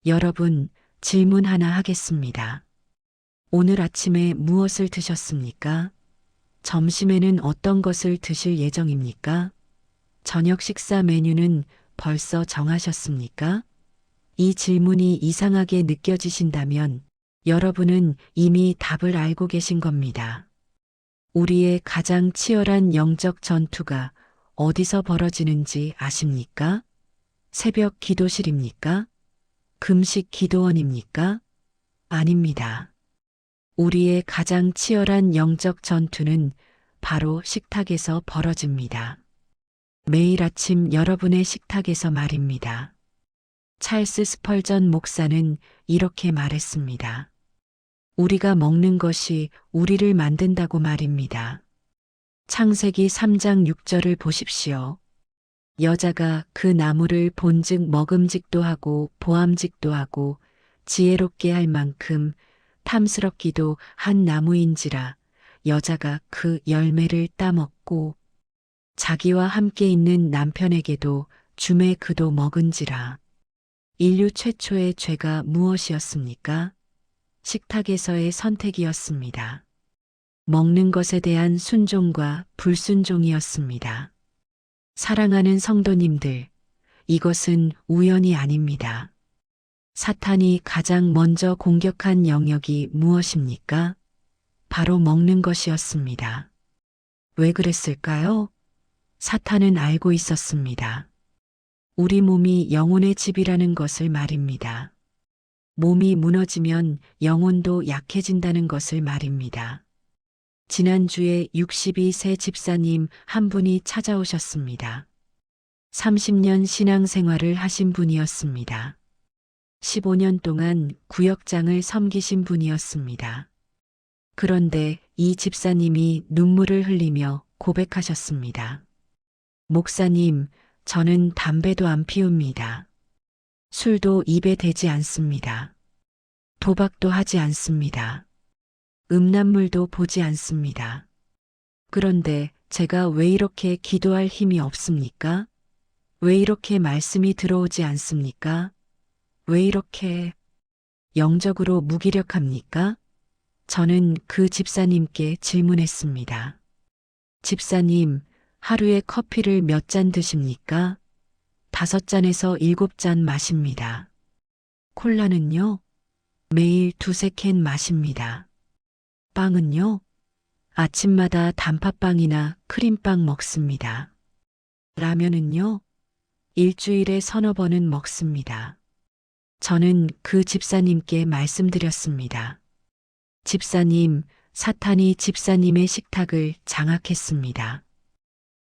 여러분, 질문 하나 하겠습니다. 오늘 아침에 무엇을 드셨습니까? 점심에는 어떤 것을 드실 예정입니까? 저녁 식사 메뉴는 벌써 정하셨습니까? 이 질문이 이상하게 느껴지신다면 여러분은 이미 답을 알고 계신 겁니다. 우리의 가장 치열한 영적 전투가 어디서 벌어지는지 아십니까? 새벽 기도실입니까? 금식 기도원입니까? 아닙니다. 우리의 가장 치열한 영적 전투는 바로 식탁에서 벌어집니다. 매일 아침 여러분의 식탁에서 말입니다. 찰스 스펄전 목사는 이렇게 말했습니다. 우리가 먹는 것이 우리를 만든다고 말입니다. 창세기 3장 6절을 보십시오. 여자가 그 나무를 본즉 먹음직도 하고 보암직도 하고 지혜롭게 할 만큼 탐스럽기도 한 나무인지라 여자가 그 열매를 따먹고 자기와 함께 있는 남편에게도 주매 그도 먹은지라. 인류 최초의 죄가 무엇이었습니까? 식탁에서의 선택이었습니다. 먹는 것에 대한 순종과 불순종이었습니다. 사랑하는 성도님들, 이것은 우연이 아닙니다. 사탄이 가장 먼저 공격한 영역이 무엇입니까? 바로 먹는 것이었습니다. 왜 그랬을까요? 사탄은 알고 있었습니다. 우리 몸이 영혼의 집이라는 것을 말입니다. 몸이 무너지면 영혼도 약해진다는 것을 말입니다. 지난주에 62세 집사님 한 분이 찾아오셨습니다. 30년 신앙생활을 하신 분이었습니다. 15년 동안 구역장을 섬기신 분이었습니다. 그런데 이 집사님이 눈물을 흘리며 고백하셨습니다. 목사님, 저는 담배도 안 피웁니다. 술도 입에 대지 않습니다. 도박도 하지 않습니다. 음란물도 보지 않습니다. 그런데 제가 왜 이렇게 기도할 힘이 없습니까? 왜 이렇게 말씀이 들어오지 않습니까? 왜 이렇게 영적으로 무기력합니까? 저는 그 집사님께 질문했습니다. 집사님, 하루에 커피를 몇 잔 드십니까? 5잔에서 7잔 마십니다. 콜라는요? 매일 2-3캔 마십니다. 빵은요? 아침마다 단팥빵이나 크림빵 먹습니다. 라면은요? 일주일에 3-4번은 먹습니다. 저는 그 집사님께 말씀드렸습니다. 집사님, 사탄이 집사님의 식탁을 장악했습니다.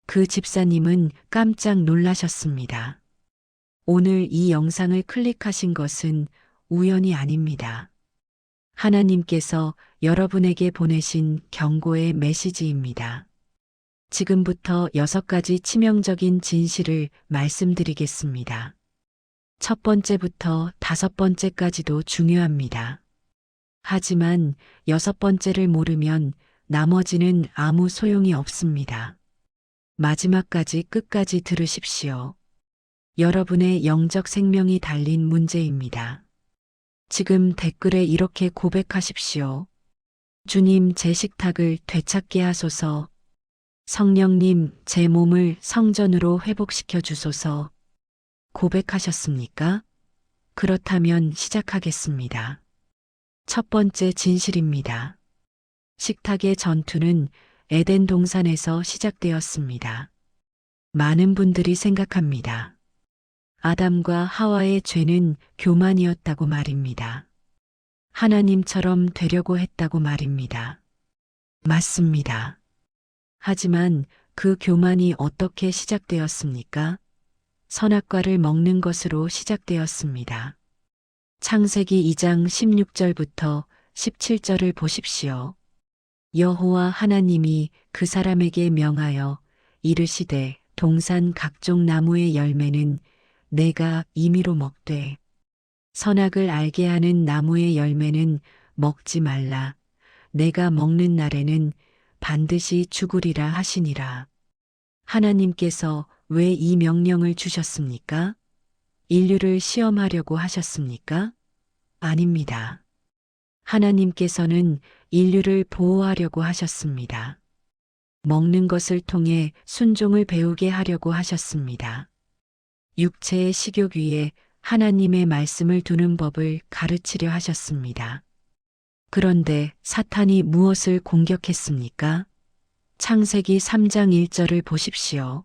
그 집사님은 깜짝 놀라셨습니다. 오늘 이 영상을 클릭하신 것은 우연이 아닙니다. 하나님께서 여러분에게 보내신 경고의 메시지입니다. 지금부터 6가지 치명적인 진실을 말씀드리겠습니다. 첫 번째부터 5번째까지도 중요합니다. 하지만 6번째를 모르면 나머지는 아무 소용이 없습니다. 마지막까지 끝까지 들으십시오. 여러분의 영적 생명이 달린 문제입니다. 지금 댓글에 이렇게 고백하십시오. 주님, 제 식탁을 되찾게 하소서. 성령님, 제 몸을 성전으로 회복시켜 주소서. 고백하셨습니까? 그렇다면 시작하겠습니다. 첫 번째 진실입니다. 식탁의 전투는 에덴 동산에서 시작되었습니다. 많은 분들이 생각합니다. 아담과 하와의 죄는 교만이었다고 말입니다. 하나님처럼 되려고 했다고 말입니다. 맞습니다. 하지만 그 교만이 어떻게 시작되었습니까? 선악과를 먹는 것으로 시작되었습니다. 창세기 2장 16절부터 17절을 보십시오. 여호와 하나님이 그 사람에게 명하여 이르시되 동산 각종 나무의 열매는 내가 임의로 먹되 선악을 알게 하는 나무의 열매는 먹지 말라. 내가 먹는 날에는 반드시 죽으리라 하시니라. 하나님께서 왜 이 명령을 주셨습니까? 인류를 시험하려고 하셨습니까? 아닙니다. 하나님께서는 인류를 보호하려고 하셨습니다. 먹는 것을 통해 순종을 배우게 하려고 하셨습니다. 육체의 식욕 위에 하나님의 말씀을 두는 법을 가르치려 하셨습니다. 그런데 사탄이 무엇을 공격했습니까? 창세기 3장 1절을 보십시오.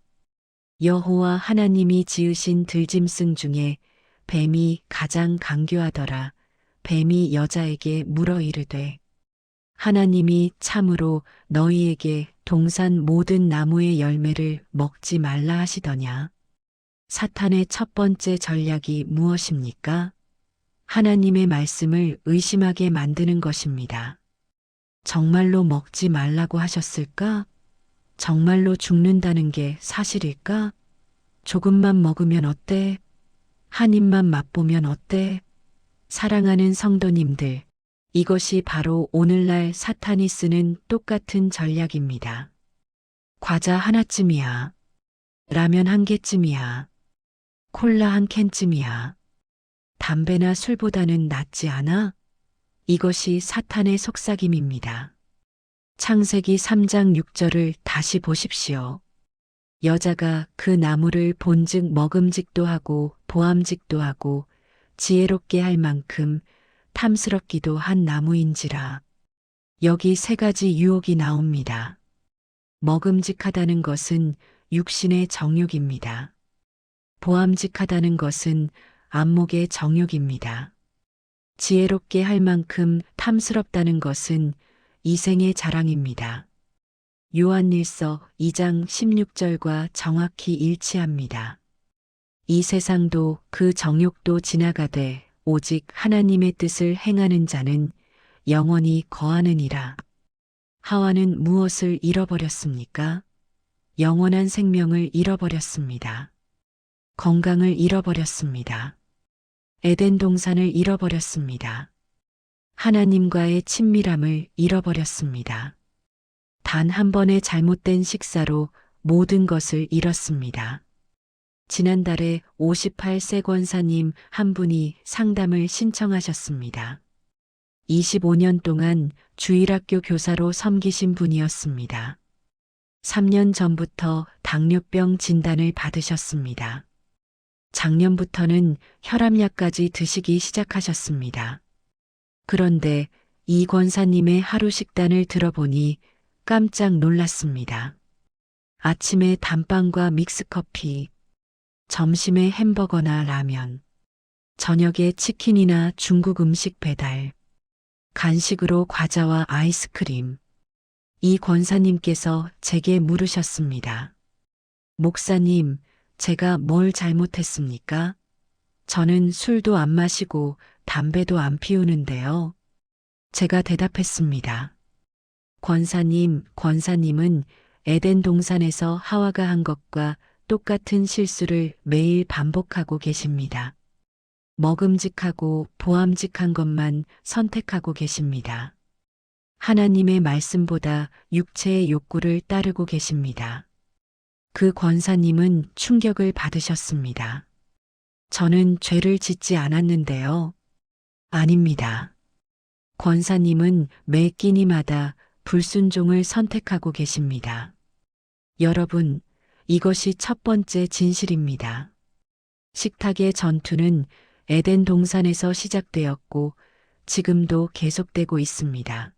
여호와 하나님이 지으신 들짐승 중에 뱀이 가장 간교하더라. 뱀이 여자에게 물어 이르되 하나님이 참으로 너희에게 동산 모든 나무의 열매를 먹지 말라 하시더냐. 사탄의 첫 번째 전략이 무엇입니까? 하나님의 말씀을 의심하게 만드는 것입니다. 정말로 먹지 말라고 하셨을까? 정말로 죽는다는 게 사실일까? 조금만 먹으면 어때? 한 입만 맛보면 어때? 사랑하는 성도님들, 이것이 바로 오늘날 사탄이 쓰는 똑같은 전략입니다. 과자 하나쯤이야. 라면 한 개쯤이야. 콜라 한 캔쯤이야. 담배나 술보다는 낫지 않아? 이것이 사탄의 속삭임입니다. 창세기 3장 6절을 다시 보십시오. 여자가 그 나무를 본즉 먹음직도 하고 보암직도 하고 지혜롭게 할 만큼 탐스럽기도 한 나무인지라. 여기 세 가지 유혹이 나옵니다. 먹음직하다는 것은 육신의 정욕입니다. 보암직하다는 것은 안목의 정욕입니다. 지혜롭게 할 만큼 탐스럽다는 것은 이생의 자랑입니다. 요한일서 2장 16절과 정확히 일치합니다. 이 세상도 그 정욕도 지나가되 오직 하나님의 뜻을 행하는 자는 영원히 거하느니라. 하와는 무엇을 잃어버렸습니까? 영원한 생명을 잃어버렸습니다. 건강을 잃어버렸습니다. 에덴 동산을 잃어버렸습니다. 하나님과의 친밀함을 잃어버렸습니다. 단 한 번의 잘못된 식사로 모든 것을 잃었습니다. 지난달에 58세 권사님 한 분이 상담을 신청하셨습니다. 25년 동안 주일학교 교사로 섬기신 분이었습니다. 3년 전부터 당뇨병 진단을 받으셨습니다. 작년부터는 혈압약까지 드시기 시작하셨습니다. 그런데 이 권사님의 하루 식단을 들어보니 깜짝 놀랐습니다. 아침에 단빵과 믹스커피, 점심에 햄버거나 라면, 저녁에 치킨이나 중국 음식 배달, 간식으로 과자와 아이스크림. 이 권사님께서 제게 물으셨습니다. 목사님, 제가 뭘 잘못했습니까? 저는 술도 안 마시고 담배도 안 피우는데요. 제가 대답했습니다. 권사님은 에덴 동산에서 하와가 한 것과 똑같은 실수를 매일 반복하고 계십니다. 먹음직하고 보암직한 것만 선택하고 계십니다. 하나님의 말씀보다 육체의 욕구를 따르고 계십니다. 그 권사님은 충격을 받으셨습니다. 저는 죄를 짓지 않았는데요. 아닙니다. 권사님은 매 끼니마다 불순종을 선택하고 계십니다. 여러분, 이것이 첫 번째 진실입니다. 식탁의 전투는 에덴 동산에서 시작되었고 지금도 계속되고 있습니다.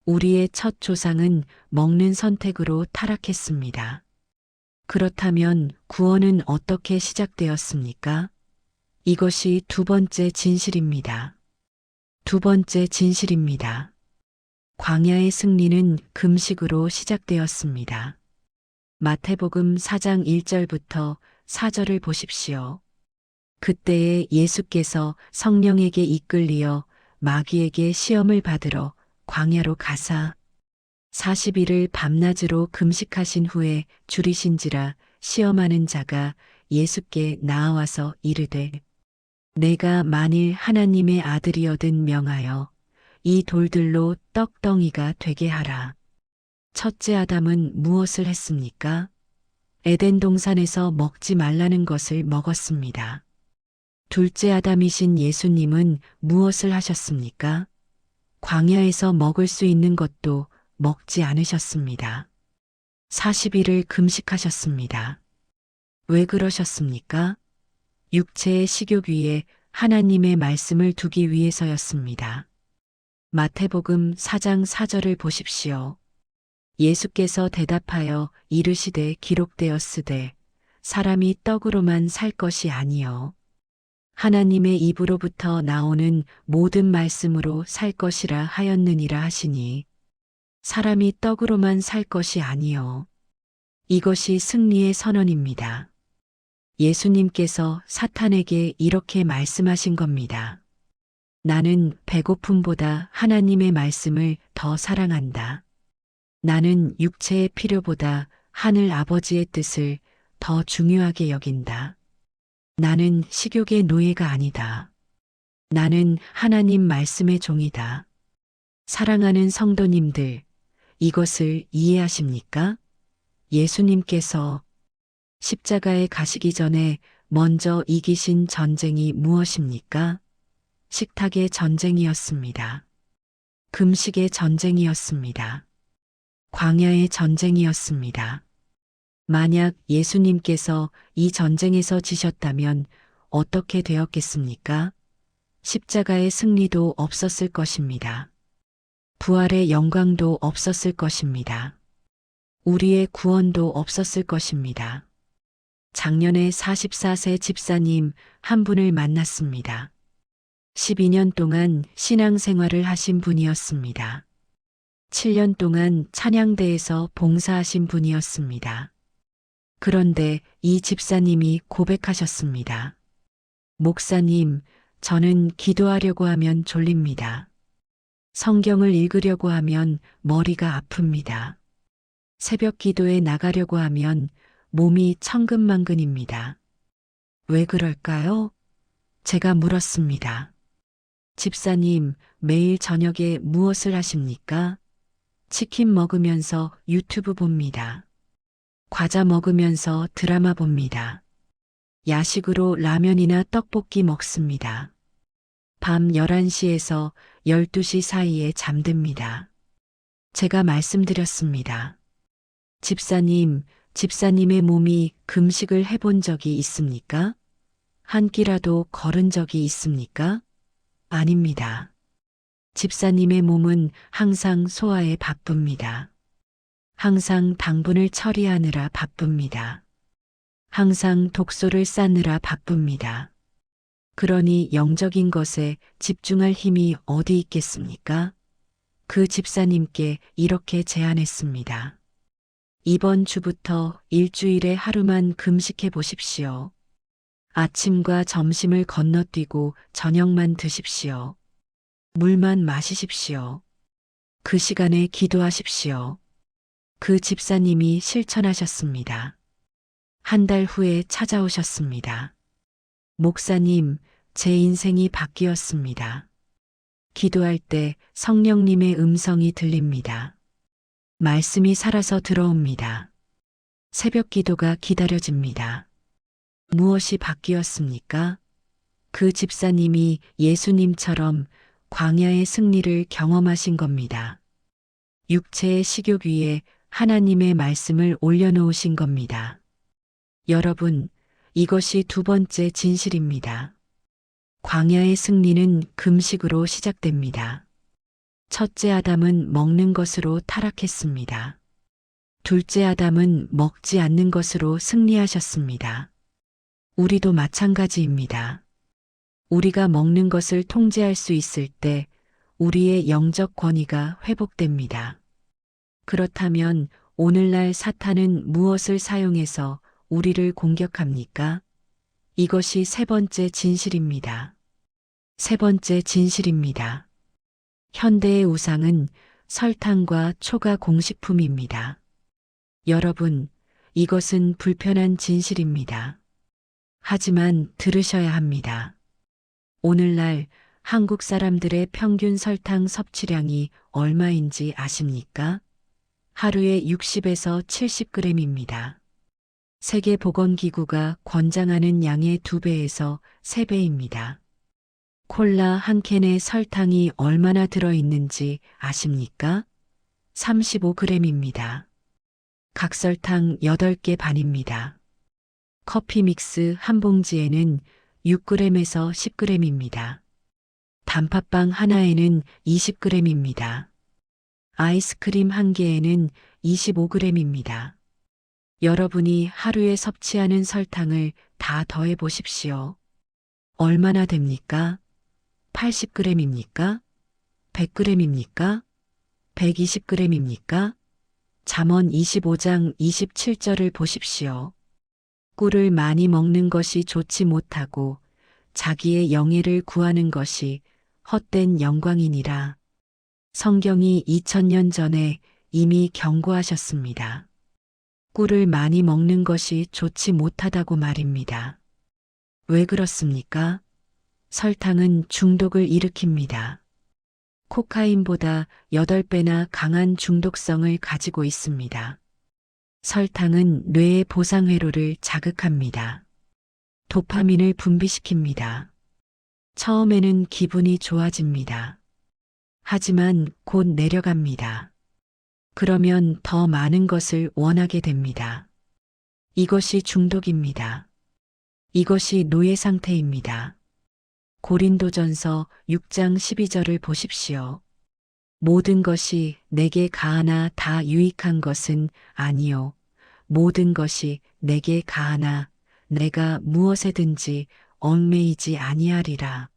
우리의 첫 조상은 먹는 선택으로 타락했습니다. 그렇다면 구원은 어떻게 시작되었습니까? 이것이 두 번째 진실입니다. 두 번째 진실입니다. 광야의 승리는 금식으로 시작되었습니다. 마태복음 4장 1절부터 4절을 보십시오. 그때에 예수께서 성령에게 이끌리어 마귀에게 시험을 받으러 광야로 가사 40일을 밤낮으로 금식하신 후에 줄이신지라 시험하는 자가 예수께 나아와서 이르되 내가 만일 하나님의 아들이어든 명하여 이 돌들로 떡덩이가 되게 하라. 첫째 아담은 무엇을 했습니까? 에덴 동산에서 먹지 말라는 것을 먹었습니다. 둘째 아담이신 예수님은 무엇을 하셨습니까? 광야에서 먹을 수 있는 것도 먹지 않으셨습니다. 40일을 금식하셨습니다. 왜 그러셨습니까? 육체의 식욕 위에 하나님의 말씀을 두기 위해서였습니다. 마태복음 4장 4절을 보십시오. 예수께서 대답하여 이르시되 기록되었으되 사람이 떡으로만 살 것이 아니요 하나님의 입으로부터 나오는 모든 말씀으로 살 것이라 하였느니라 하시니 사람이 떡으로만 살 것이 아니요 이것이 승리의 선언입니다. 예수님께서 사탄에게 이렇게 말씀하신 겁니다. 나는 배고픔보다 하나님의 말씀을 더 사랑한다. 나는 육체의 필요보다 하늘 아버지의 뜻을 더 중요하게 여긴다. 나는 식욕의 노예가 아니다. 나는 하나님 말씀의 종이다. 사랑하는 성도님들, 이것을 이해하십니까? 예수님께서 십자가에 가시기 전에 먼저 이기신 전쟁이 무엇입니까? 식탁의 전쟁이었습니다. 금식의 전쟁이었습니다. 광야의 전쟁이었습니다. 만약 예수님께서 이 전쟁에서 지셨다면 어떻게 되었겠습니까? 십자가의 승리도 없었을 것입니다. 부활의 영광도 없었을 것입니다. 우리의 구원도 없었을 것입니다. 작년에 44세 집사님 한 분을 만났습니다. 12년 동안 신앙생활을 하신 분이었습니다. 7년 동안 찬양대에서 봉사하신 분이었습니다. 그런데 이 집사님이 고백하셨습니다. 목사님, 저는 기도하려고 하면 졸립니다. 성경을 읽으려고 하면 머리가 아픕니다. 새벽 기도에 나가려고 하면 몸이 천근만근입니다. 왜 그럴까요? 제가 물었습니다. 집사님, 매일 저녁에 무엇을 하십니까? 치킨 먹으면서 유튜브 봅니다. 과자 먹으면서 드라마 봅니다. 야식으로 라면이나 떡볶이 먹습니다. 밤 11시에서 12시 사이에 잠듭니다. 제가 말씀드렸습니다. 집사님, 집사님의 몸이 금식을 해본 적이 있습니까? 한 끼라도 걸은 적이 있습니까? 아닙니다. 집사님의 몸은 항상 소화에 바쁩니다. 항상 당분을 처리하느라 바쁩니다. 항상 독소를 쌓느라 바쁩니다. 그러니 영적인 것에 집중할 힘이 어디 있겠습니까? 그 집사님께 이렇게 제안했습니다. 이번 주부터 일주일에 하루만 금식해 보십시오. 아침과 점심을 건너뛰고 저녁만 드십시오. 물만 마시십시오. 그 시간에 기도하십시오. 그 집사님이 실천하셨습니다. 한 달 후에 찾아오셨습니다. 목사님, 제 인생이 바뀌었습니다. 기도할 때 성령님의 음성이 들립니다. 말씀이 살아서 들어옵니다. 새벽 기도가 기다려집니다. 무엇이 바뀌었습니까? 그 집사님이 예수님처럼 광야의 승리를 경험하신 겁니다. 육체의 식욕 위에 하나님의 말씀을 올려놓으신 겁니다. 여러분, 이것이 두 번째 진실입니다. 광야의 승리는 금식으로 시작됩니다. 첫째 아담은 먹는 것으로 타락했습니다. 둘째 아담은 먹지 않는 것으로 승리하셨습니다. 우리도 마찬가지입니다. 우리가 먹는 것을 통제할 수 있을 때 우리의 영적 권위가 회복됩니다. 그렇다면 오늘날 사탄은 무엇을 사용해서 우리를 공격합니까? 이것이 세 번째 진실입니다. 세 번째 진실입니다. 현대의 우상은 설탕과 초가 공식품입니다. 여러분, 이것은 불편한 진실입니다. 하지만 들으셔야 합니다. 오늘날 한국 사람들의 평균 설탕 섭취량이 얼마인지 아십니까? 하루에 60에서 70g입니다. 세계보건기구가 권장하는 양의 2배에서 3배입니다. 콜라 한 캔에 설탕이 얼마나 들어있는지 아십니까? 35g입니다. 각설탕 8개 반입니다. 커피 믹스 한 봉지에는 6g에서 10g입니다. 단팥빵 하나에는 20g입니다. 아이스크림 한 개에는 25g입니다. 여러분이 하루에 섭취하는 설탕을 다 더해 보십시오. 얼마나 됩니까? 80g입니까? 100g입니까? 120g입니까? 잠언 25장 27절을 보십시오. 꿀을 많이 먹는 것이 좋지 못하고 자기의 영예를 구하는 것이 헛된 영광이니라. 성경이 2000년 전에 이미 경고하셨습니다. 꿀을 많이 먹는 것이 좋지 못하다고 말입니다. 왜 그렇습니까? 설탕은 중독을 일으킵니다. 코카인보다 8배나 강한 중독성을 가지고 있습니다. 설탕은 뇌의 보상회로를 자극합니다. 도파민을 분비시킵니다. 처음에는 기분이 좋아집니다. 하지만 곧 내려갑니다. 그러면 더 많은 것을 원하게 됩니다. 이것이 중독입니다. 이것이 노예 상태입니다. 고린도전서 6장 12절을 보십시오. 모든 것이 내게 가하나 다 유익한 것은 아니요. 모든 것이 내게 가하나 내가 무엇에든지 얽매이지 아니하리라.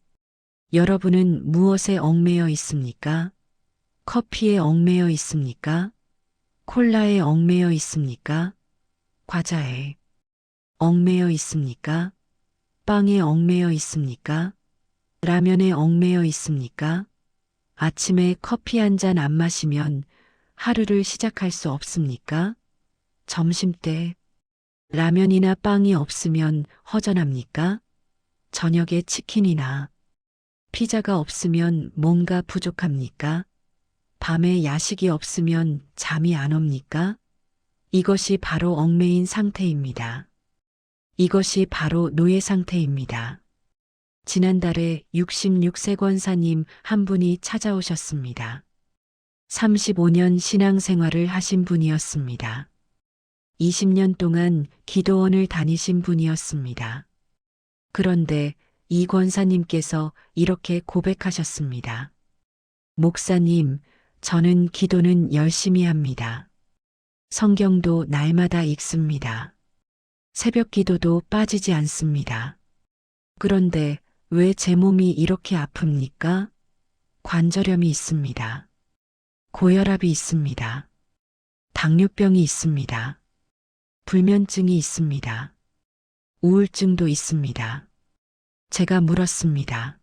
여러분은 무엇에 얽매여 있습니까? 커피에 얽매여 있습니까? 콜라에 얽매여 있습니까? 과자에 얽매여 있습니까? 빵에 얽매여 있습니까? 라면에 얽매여 있습니까? 아침에 커피 한 잔 안 마시면 하루를 시작할 수 없습니까? 점심때 라면이나 빵이 없으면 허전합니까? 저녁에 치킨이나 피자가 없으면 뭔가 부족합니까? 밤에 야식이 없으면 잠이 안 옵니까? 이것이 바로 얽매인 상태입니다. 이것이 바로 노예 상태입니다. 지난달에 66세 권사님 한 분이 찾아오셨습니다. 35년 신앙생활을 하신 분이었습니다. 20년 동안 기도원을 다니신 분이었습니다. 그런데 이 권사님께서 이렇게 고백하셨습니다. 목사님, 저는 기도는 열심히 합니다. 성경도 날마다 읽습니다. 새벽 기도도 빠지지 않습니다. 그런데 왜 제 몸이 이렇게 아픕니까? 관절염이 있습니다. 고혈압이 있습니다. 당뇨병이 있습니다. 불면증이 있습니다. 우울증도 있습니다. 제가 물었습니다.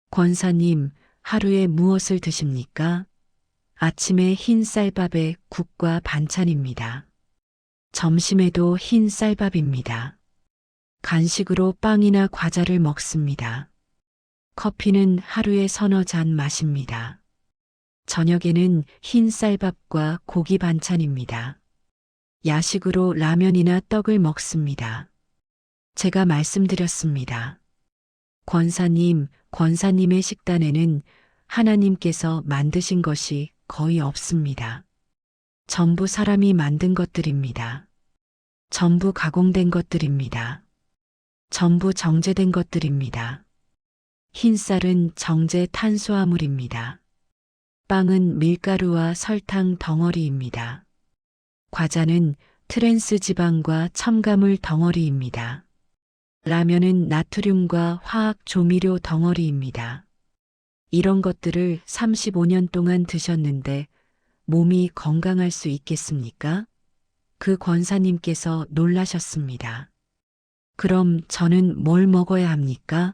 권사님, 하루에 무엇을 드십니까? 아침에 흰 쌀밥에 국과 반찬입니다. 점심에도 흰 쌀밥입니다. 간식으로 빵이나 과자를 먹습니다. 커피는 하루에 서너 잔 마십니다. 저녁에는 흰 쌀밥과 고기 반찬입니다. 야식으로 라면이나 떡을 먹습니다. 제가 말씀드렸습니다. 권사님의 식단에는 하나님께서 만드신 것이 거의 없습니다. 전부 사람이 만든 것들입니다. 전부 가공된 것들입니다. 전부 정제된 것들입니다. 흰쌀은 정제 탄수화물입니다. 빵은 밀가루와 설탕 덩어리입니다. 과자는 트랜스 지방과 첨가물 덩어리입니다. 라면은 나트륨과 화학 조미료 덩어리입니다. 이런 것들을 35년 동안 드셨는데 몸이 건강할 수 있겠습니까? 그 권사님께서 놀라셨습니다. 그럼 저는 뭘 먹어야 합니까?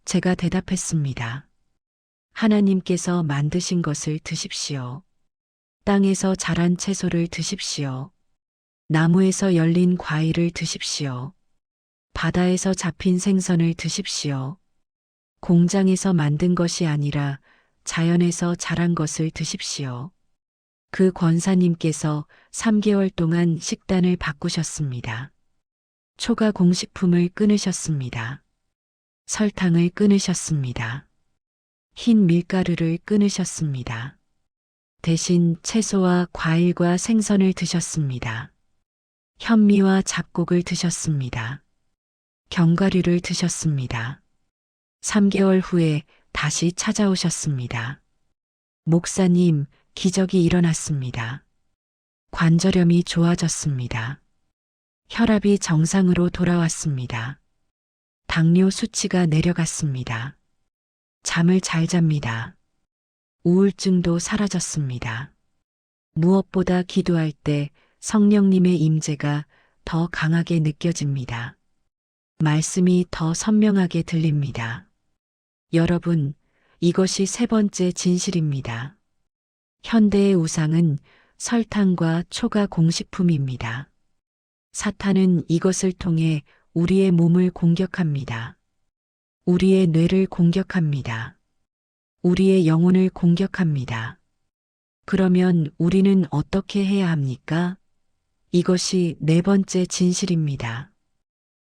제가 대답했습니다. 하나님께서 만드신 것을 드십시오. 땅에서 자란 채소를 드십시오. 나무에서 열린 과일을 드십시오. 바다에서 잡힌 생선을 드십시오. 공장에서 만든 것이 아니라 자연에서 자란 것을 드십시오. 그 권사님께서 3개월 동안 식단을 바꾸셨습니다. 초가 공식품을 끊으셨습니다. 설탕을 끊으셨습니다. 흰 밀가루를 끊으셨습니다. 대신 채소와 과일과 생선을 드셨습니다. 현미와 잡곡을 드셨습니다. 견과류를 드셨습니다. 3개월 후에 다시 찾아오셨습니다. 목사님, 기적이 일어났습니다. 관절염이 좋아졌습니다. 혈압이 정상으로 돌아왔습니다. 당뇨 수치가 내려갔습니다. 잠을 잘 잡니다. 우울증도 사라졌습니다. 무엇보다 기도할 때 성령님의 임재가 더 강하게 느껴집니다. 말씀이 더 선명하게 들립니다. 여러분, 이것이 세 번째 진실입니다. 현대의 우상은 설탕과 초가 공식품입니다. 사탄은 이것을 통해 우리의 몸을 공격합니다. 우리의 뇌를 공격합니다. 우리의 영혼을 공격합니다. 그러면 우리는 어떻게 해야 합니까? 이것이 네 번째 진실입니다.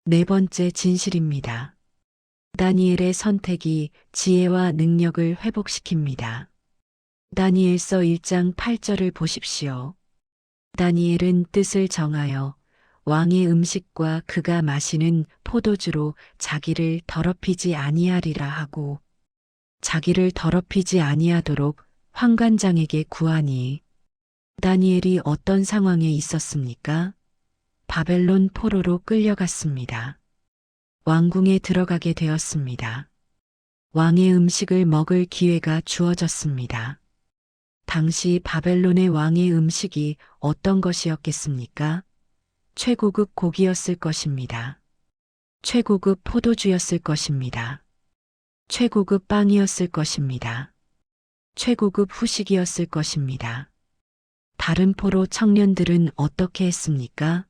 네 번째 진실입니다. 다니엘의 선택이 지혜와 능력을 회복시킵니다. 다니엘서 1장 8절을 보십시오. 다니엘은 뜻을 정하여 왕의 음식과 그가 마시는 포도주로 자기를 더럽히지 아니하리라 하고 자기를 더럽히지 아니하도록 환관장에게 구하니 다니엘이 어떤 상황에 있었습니까? 바벨론 포로로 끌려갔습니다. 왕궁에 들어가게 되었습니다. 왕의 음식을 먹을 기회가 주어졌습니다. 당시 바벨론의 왕의 음식이 어떤 것이었겠습니까? 최고급 고기였을 것입니다. 최고급 포도주였을 것입니다. 최고급 빵이었을 것입니다. 최고급 후식이었을 것입니다. 다른 포로 청년들은 어떻게 했습니까?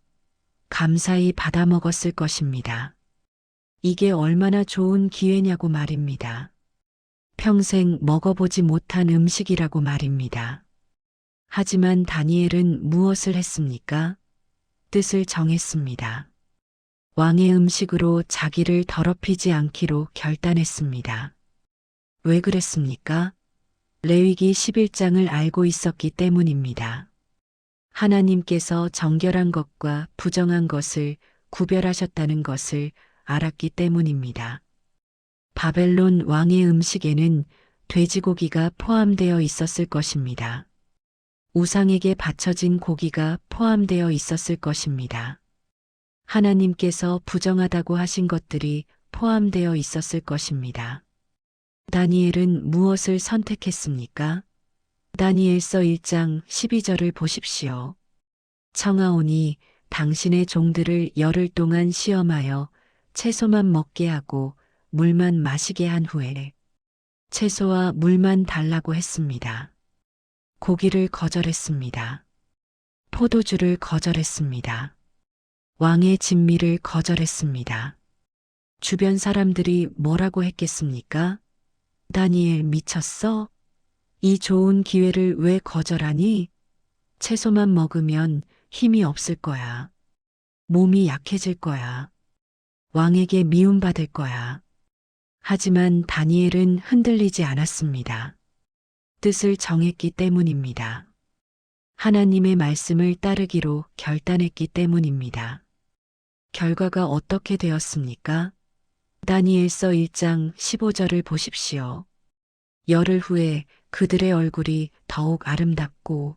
감사히 받아 먹었을 것입니다. 이게 얼마나 좋은 기회냐고 말입니다. 평생 먹어보지 못한 음식이라고 말입니다. 하지만 다니엘은 무엇을 했습니까? 뜻을 정했습니다. 왕의 음식으로 자기를 더럽히지 않기로 결단했습니다. 왜 그랬습니까? 레위기 11장을 알고 있었기 때문입니다. 하나님께서 정결한 것과 부정한 것을 구별하셨다는 것을 알았기 때문입니다. 바벨론 왕의 음식에는 돼지고기가 포함되어 있었을 것입니다. 우상에게 바쳐진 고기가 포함되어 있었을 것입니다. 하나님께서 부정하다고 하신 것들이 포함되어 있었을 것입니다. 다니엘은 무엇을 선택했습니까? 다니엘서 1장 12절을 보십시오. 청하오니 당신의 종들을 열흘 동안 시험하여 채소만 먹게 하고 물만 마시게 한 후에 채소와 물만 달라고 했습니다. 고기를 거절했습니다. 포도주를 거절했습니다. 왕의 진미를 거절했습니다. 주변 사람들이 뭐라고 했겠습니까? 다니엘 미쳤어? 이 좋은 기회를 왜 거절하니? 채소만 먹으면 힘이 없을 거야. 몸이 약해질 거야. 왕에게 미움받을 거야. 하지만 다니엘은 흔들리지 않았습니다. 뜻을 정했기 때문입니다. 하나님의 말씀을 따르기로 결단했기 때문입니다. 결과가 어떻게 되었습니까? 다니엘서 1장 15절을 보십시오. 열흘 후에 그들의 얼굴이 더욱 아름답고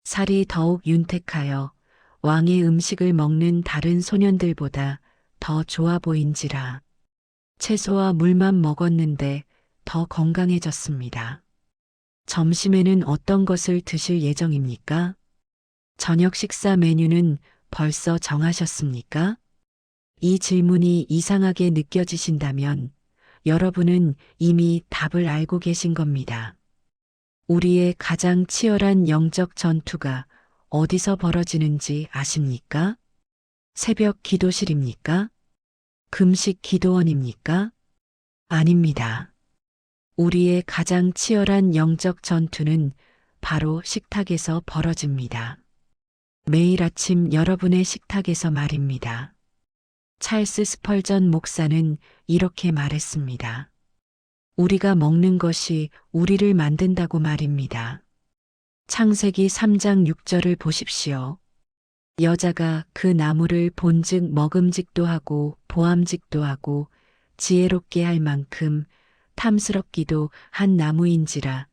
살이 더욱 윤택하여 왕의 음식을 먹는 다른 소년들보다 더 좋아 보인지라. 채소와 물만 먹었는데 더 건강해졌습니다. 점심에는 어떤 것을 드실 예정입니까? 저녁 식사 메뉴는 벌써 정하셨습니까? 이 질문이 이상하게 느껴지신다면 여러분은 이미 답을 알고 계신 겁니다. 우리의 가장 치열한 영적 전투가 어디서 벌어지는지 아십니까? 새벽 기도실입니까? 금식 기도원입니까? 아닙니다. 우리의 가장 치열한 영적 전투는 바로 식탁에서 벌어집니다. 매일 아침 여러분의 식탁에서 말입니다. 찰스 스펄전 목사는 이렇게 말했습니다. 우리가 먹는 것이 우리를 만든다고 말입니다. 창세기 3장 6절을 보십시오. 여자가 그 나무를 본즉 먹음직도 하고 보암직도 하고 지혜롭게 할 만큼 탐스럽기도 한 나무인지라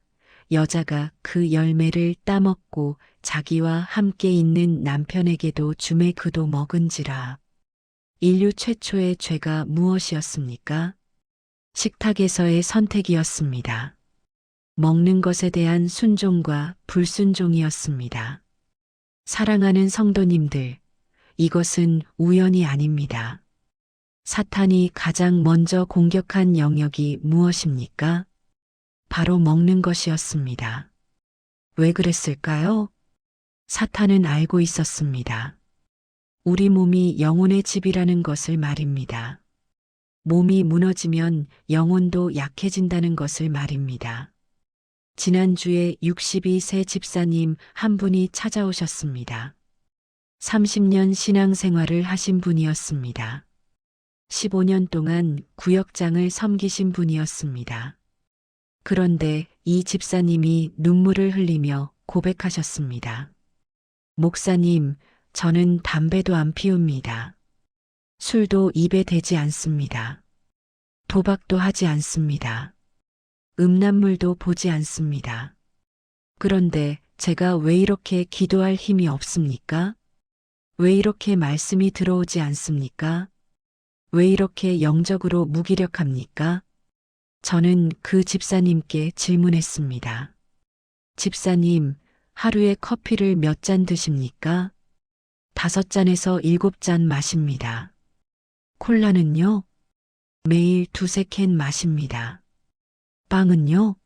여자가 그 열매를 따먹고 자기와 함께 있는 남편에게도 주매 그도 먹은지라. 인류 최초의 죄가 무엇이었습니까? 식탁에서의 선택이었습니다. 먹는 것에 대한 순종과 불순종이었습니다. 사랑하는 성도님들, 이것은 우연이 아닙니다. 사탄이 가장 먼저 공격한 영역이 무엇입니까? 바로 먹는 것이었습니다. 왜 그랬을까요? 사탄은 알고 있었습니다. 우리 몸이 영혼의 집이라는 것을 말입니다. 몸이 무너지면 영혼도 약해진다는 것을 말입니다. 지난주에 62세 집사님 한 분이 찾아오셨습니다. 30년 신앙생활을 하신 분이었습니다. 15년 동안 구역장을 섬기신 분이었습니다. 그런데 이 집사님이 눈물을 흘리며 고백하셨습니다. 목사님, 저는 담배도 안 피웁니다. 술도 입에 대지 않습니다. 도박도 하지 않습니다. 음란물도 보지 않습니다. 그런데 제가 왜 이렇게 기도할 힘이 없습니까? 왜 이렇게 말씀이 들어오지 않습니까? 왜 이렇게 영적으로 무기력합니까? 저는 그 집사님께 질문했습니다. 집사님, 하루에 커피를 몇 잔 드십니까? 5잔에서 7잔 마십니다. 콜라는요? 매일 2-3캔 마십니다. 빵은요?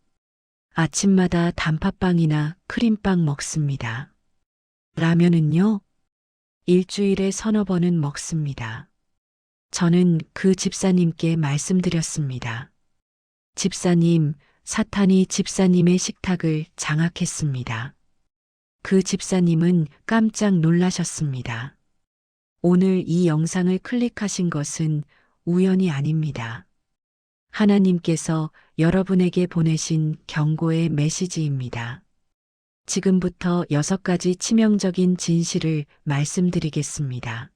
아침마다 단팥빵이나 크림빵 먹습니다. 라면은요? 일주일에 3-4번은 먹습니다. 저는 그 집사님께 말씀드렸습니다. 집사님, 사탄이 집사님의 식탁을 장악했습니다. 그 집사님은 깜짝 놀라셨습니다. 오늘 이 영상을 클릭하신 것은 우연이 아닙니다. 하나님께서 여러분에게 보내신 경고의 메시지입니다. 지금부터 6가지 치명적인 진실을 말씀드리겠습니다.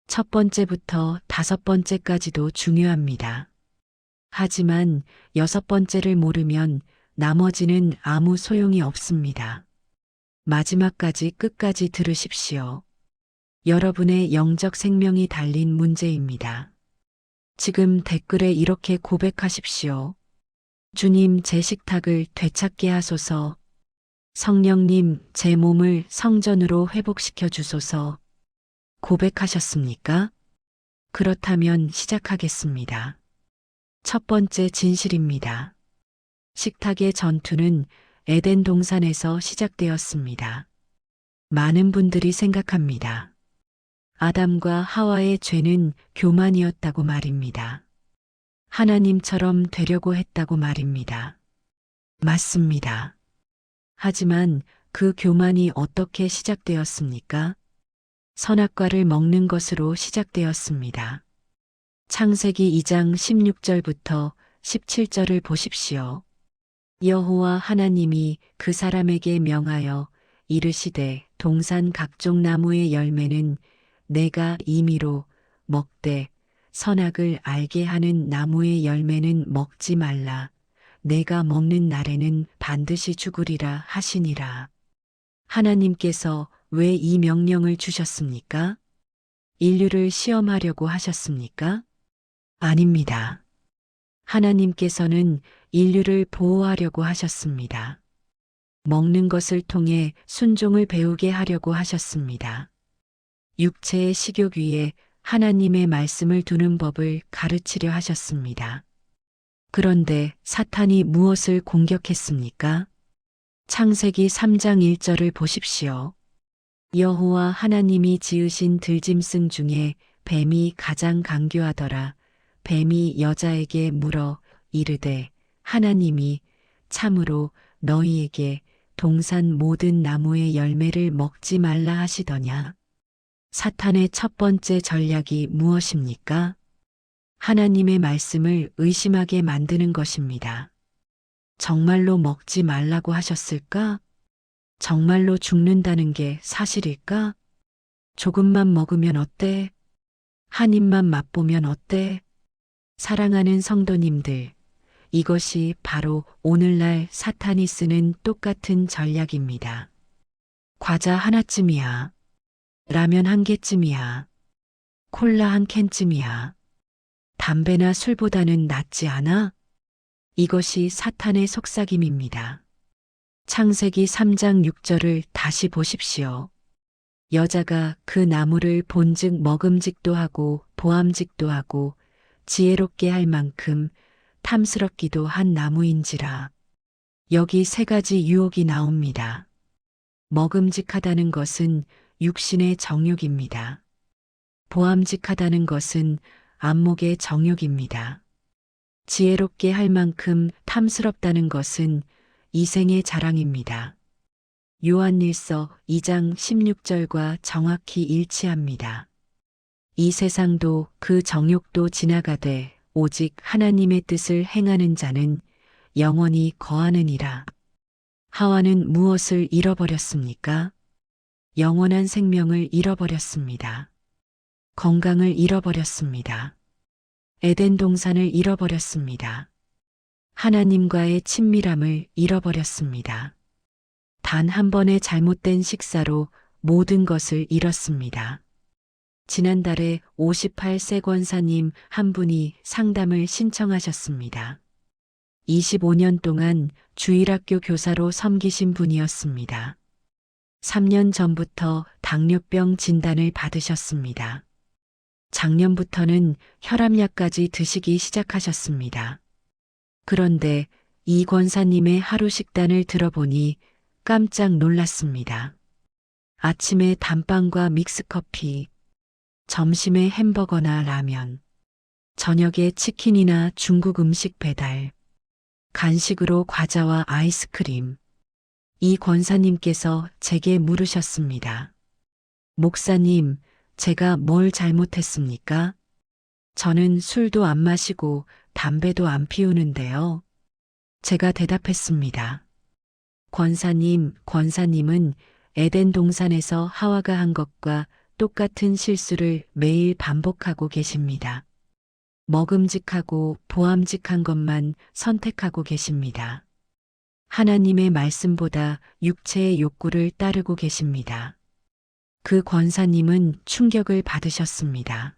첫 번째부터 5번째까지도 중요합니다. 하지만 6번째를 모르면 나머지는 아무 소용이 없습니다. 마지막까지 끝까지 들으십시오. 여러분의 영적 생명이 달린 문제입니다. 지금 댓글에 이렇게 고백하십시오. 주님, 제 식탁을 되찾게 하소서. 성령님, 제 몸을 성전으로 회복시켜 주소서. 고백하셨습니까? 그렇다면 시작하겠습니다. 첫 번째 진실입니다. 식탁의 전투는 에덴 동산에서 시작되었습니다. 많은 분들이 생각합니다. 아담과 하와의 죄는 교만이었다고 말입니다. 하나님처럼 되려고 했다고 말입니다. 맞습니다. 하지만 그 교만이 어떻게 시작되었습니까? 선악과를 먹는 것으로 시작되었습니다. 창세기 2장 16절부터 17절을 보십시오. 여호와 하나님이 그 사람에게 명하여 이르시되 동산 각종 나무의 열매는 내가 임의로 먹되 선악을 알게 하는 나무의 열매는 먹지 말라. 내가 먹는 날에는 반드시 죽으리라 하시니라. 하나님께서 왜 이 명령을 주셨습니까? 인류를 시험하려고 하셨습니까? 아닙니다. 하나님께서는 인류를 보호하려고 하셨습니다. 먹는 것을 통해 순종을 배우게 하려고 하셨습니다. 육체의 식욕 위에 하나님의 말씀을 두는 법을 가르치려 하셨습니다. 그런데 사탄이 무엇을 공격했습니까? 창세기 3장 1절을 보십시오. 여호와 하나님이 지으신 들짐승 중에 뱀이 가장 간교하더라. 뱀이 여자에게 물어 이르되 하나님이 참으로 너희에게 동산 모든 나무의 열매를 먹지 말라 하시더냐. 사탄의 첫 번째 전략이 무엇입니까? 하나님의 말씀을 의심하게 만드는 것입니다. 정말로 먹지 말라고 하셨을까? 정말로 죽는다는 게 사실일까? 조금만 먹으면 어때? 한 입만 맛보면 어때? 사랑하는 성도님들, 이것이 바로 오늘날 사탄이 쓰는 똑같은 전략입니다. 과자 하나쯤이야. 라면 한 개쯤이야. 콜라 한 캔쯤이야. 담배나 술보다는 낫지 않아? 이것이 사탄의 속삭임입니다. 창세기 3장 6절을 다시 보십시오. 여자가 그 나무를 본즉 먹음직도 하고 보암직도 하고 지혜롭게 할 만큼 탐스럽기도 한 나무인지라. 여기 세 가지 유혹이 나옵니다. 먹음직하다는 것은 육신의 정욕입니다. 보암직하다는 것은 안목의 정욕입니다. 지혜롭게 할 만큼 탐스럽다는 것은 이생의 자랑입니다. 요한일서 2장 16절과 정확히 일치합니다. 이 세상도 그 정욕도 지나가되 오직 하나님의 뜻을 행하는 자는 영원히 거하느니라. 하와는 무엇을 잃어버렸습니까? 영원한 생명을 잃어버렸습니다. 건강을 잃어버렸습니다. 에덴 동산을 잃어버렸습니다. 하나님과의 친밀함을 잃어버렸습니다. 단 한 번의 잘못된 식사로 모든 것을 잃었습니다. 지난달에 58세 권사님 한 분이 상담을 신청하셨습니다. 25년 동안 주일학교 교사로 섬기신 분이었습니다. 3년 전부터 당뇨병 진단을 받으셨습니다. 작년부터는 혈압약까지 드시기 시작하셨습니다. 그런데 이 권사님의 하루 식단을 들어보니 깜짝 놀랐습니다. 아침에 단빵과 믹스커피, 점심에 햄버거나 라면, 저녁에 치킨이나 중국 음식 배달, 간식으로 과자와 아이스크림. 이 권사님께서 제게 물으셨습니다. 목사님, 제가 뭘 잘못했습니까? 저는 술도 안 마시고 담배도 안 피우는데요. 제가 대답했습니다. 권사님은 에덴 동산에서 하와가 한 것과 똑같은 실수를 매일 반복하고 계십니다. 먹음직하고 보암직한 것만 선택하고 계십니다. 하나님의 말씀보다 육체의 욕구를 따르고 계십니다. 그 권사님은 충격을 받으셨습니다.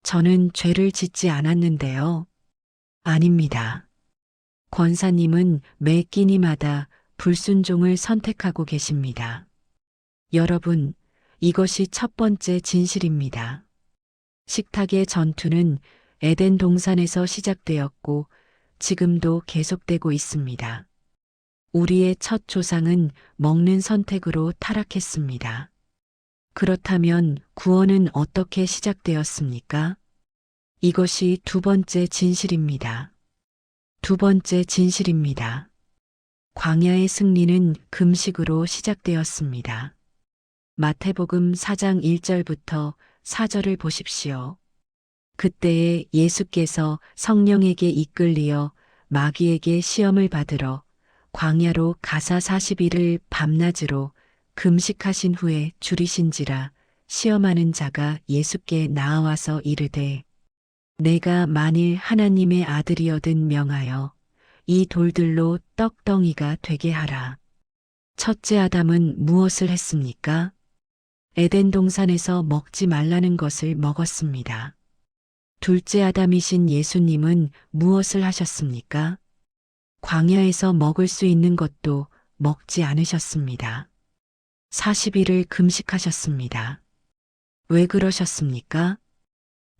저는 죄를 짓지 않았는데요. 아닙니다. 권사님은 매 끼니마다 불순종을 선택하고 계십니다. 여러분, 이것이 첫 번째 진실입니다. 식탁의 전투는 에덴 동산에서 시작되었고 지금도 계속되고 있습니다. 우리의 첫 조상은 먹는 선택으로 타락했습니다. 그렇다면 구원은 어떻게 시작되었습니까? 이것이 두 번째 진실입니다. 두 번째 진실입니다. 광야의 승리는 금식으로 시작되었습니다. 마태복음 4장 1절부터 4절을 보십시오. 그때에 예수께서 성령에게 이끌리어 마귀에게 시험을 받으러 광야로 가사 40일을 밤낮으로 금식하신 후에 줄이신지라. 시험하는 자가 예수께 나아와서 이르되 내가 만일 하나님의 아들이어든 명하여 이 돌들로 떡덩이가 되게 하라. 첫째 아담은 무엇을 했습니까? 에덴 동산에서 먹지 말라는 것을 먹었습니다. 둘째 아담이신 예수님은 무엇을 하셨습니까? 광야에서 먹을 수 있는 것도 먹지 않으셨습니다. 40일을 금식하셨습니다. 왜 그러셨습니까?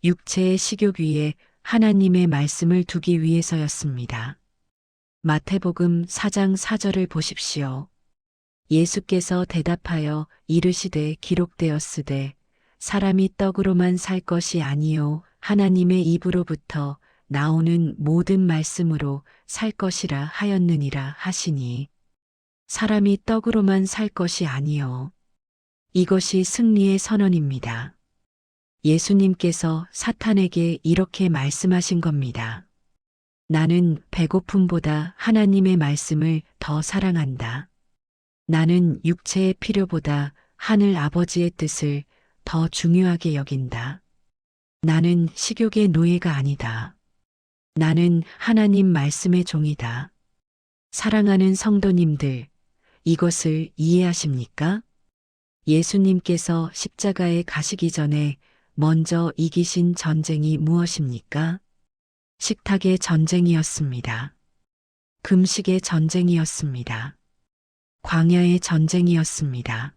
육체의 식욕 위에 하나님의 말씀을 두기 위해서였습니다. 마태복음 4장 4절을 보십시오. 예수께서 대답하여 이르시되 기록되었으되 사람이 떡으로만 살 것이 아니요 하나님의 입으로부터 나오는 모든 말씀으로 살 것이라 하였느니라 하시니 사람이 떡으로만 살 것이 아니요 이것이 승리의 선언입니다. 예수님께서 사탄에게 이렇게 말씀하신 겁니다. 나는 배고픔보다 하나님의 말씀을 더 사랑한다. 나는 육체의 필요보다 하늘 아버지의 뜻을 더 중요하게 여긴다. 나는 식욕의 노예가 아니다. 나는 하나님 말씀의 종이다. 사랑하는 성도님들, 이것을 이해하십니까? 예수님께서 십자가에 가시기 전에 먼저 이기신 전쟁이 무엇입니까? 식탁의 전쟁이었습니다. 금식의 전쟁이었습니다. 광야의 전쟁이었습니다.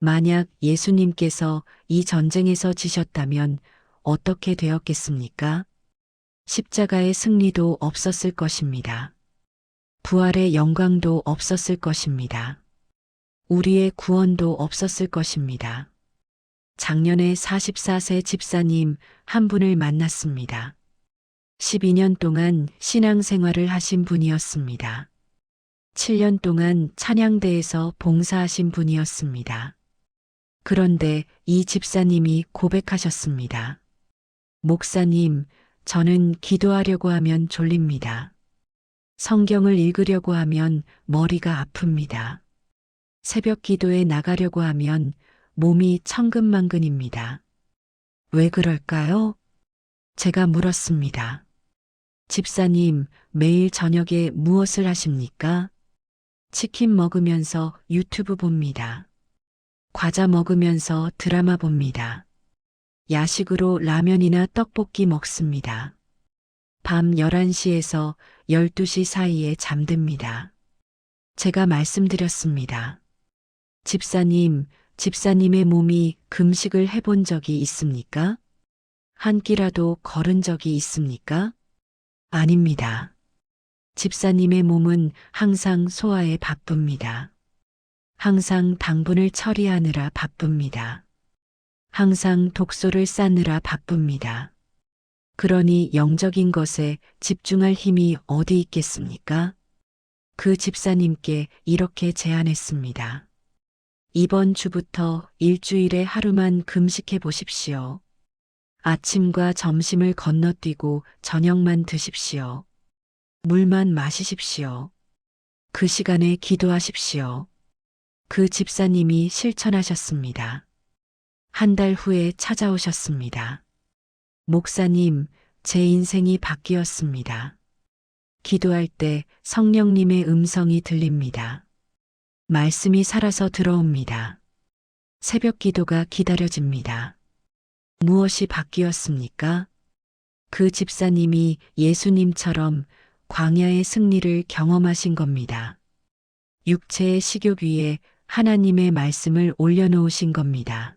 만약 예수님께서 이 전쟁에서 지셨다면 어떻게 되었겠습니까? 십자가의 승리도 없었을 것입니다. 부활의 영광도 없었을 것입니다. 우리의 구원도 없었을 것입니다. 작년에 44세 집사님 한 분을 만났습니다. 12년 동안 신앙생활을 하신 분이었습니다. 7년 동안 찬양대에서 봉사하신 분이었습니다. 그런데 이 집사님이 고백하셨습니다. 목사님, 저는 기도하려고 하면 졸립니다. 성경을 읽으려고 하면 머리가 아픕니다. 새벽 기도에 나가려고 하면 몸이 천근만근입니다. 왜 그럴까요? 제가 물었습니다. 집사님, 매일 저녁에 무엇을 하십니까? 치킨 먹으면서 유튜브 봅니다. 과자 먹으면서 드라마 봅니다. 야식으로 라면이나 떡볶이 먹습니다. 밤 11시에서 12시 사이에 잠듭니다. 제가 말씀드렸습니다. 집사님, 집사님의 몸이 금식을 해본 적이 있습니까? 한 끼라도 걸은 적이 있습니까? 아닙니다. 집사님의 몸은 항상 소화에 바쁩니다. 항상 당분을 처리하느라 바쁩니다. 항상 독소를 쌓느라 바쁩니다. 그러니 영적인 것에 집중할 힘이 어디 있겠습니까? 그 집사님께 이렇게 제안했습니다. 이번 주부터 일주일에 하루만 금식해 보십시오. 아침과 점심을 건너뛰고 저녁만 드십시오. 물만 마시십시오. 그 시간에 기도하십시오. 그 집사님이 실천하셨습니다. 한 달 후에 찾아오셨습니다. 목사님, 제 인생이 바뀌었습니다. 기도할 때 성령님의 음성이 들립니다. 말씀이 살아서 들어옵니다. 새벽 기도가 기다려집니다. 무엇이 바뀌었습니까? 그 집사님이 예수님처럼 광야의 승리를 경험하신 겁니다. 육체의 식욕 위에 하나님의 말씀을 올려놓으신 겁니다.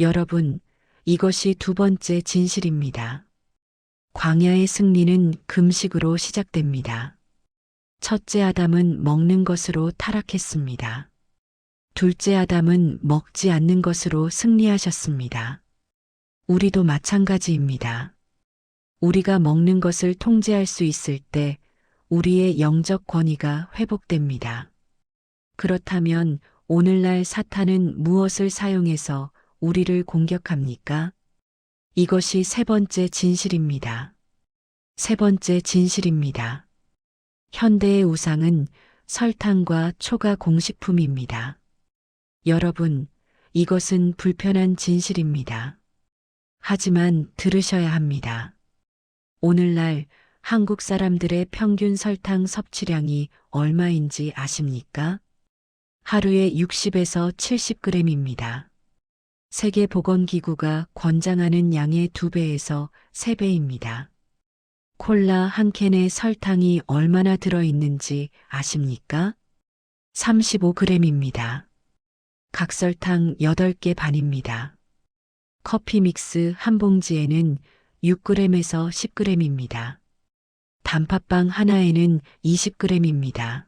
여러분, 이것이 두 번째 진실입니다. 광야의 승리는 금식으로 시작됩니다. 첫째 아담은 먹는 것으로 타락했습니다. 둘째 아담은 먹지 않는 것으로 승리하셨습니다. 우리도 마찬가지입니다. 우리가 먹는 것을 통제할 수 있을 때 우리의 영적 권위가 회복됩니다. 그렇다면 오늘날 사탄은 무엇을 사용해서 우리를 공격합니까? 이것이 세 번째 진실입니다. 세 번째 진실입니다. 현대의 우상은 설탕과 초가 공식품입니다. 여러분, 이것은 불편한 진실입니다. 하지만 들으셔야 합니다. 오늘날 한국 사람들의 평균 설탕 섭취량이 얼마인지 아십니까? 하루에 60에서 70g입니다. 세계보건기구가 권장하는 양의 2배에서 3배입니다. 콜라 한 캔에 설탕이 얼마나 들어있는지 아십니까? 35g입니다. 각설탕 8개 반입니다. 커피 믹스 한 봉지에는 6g에서 10g입니다. 단팥빵 하나에는 20g입니다.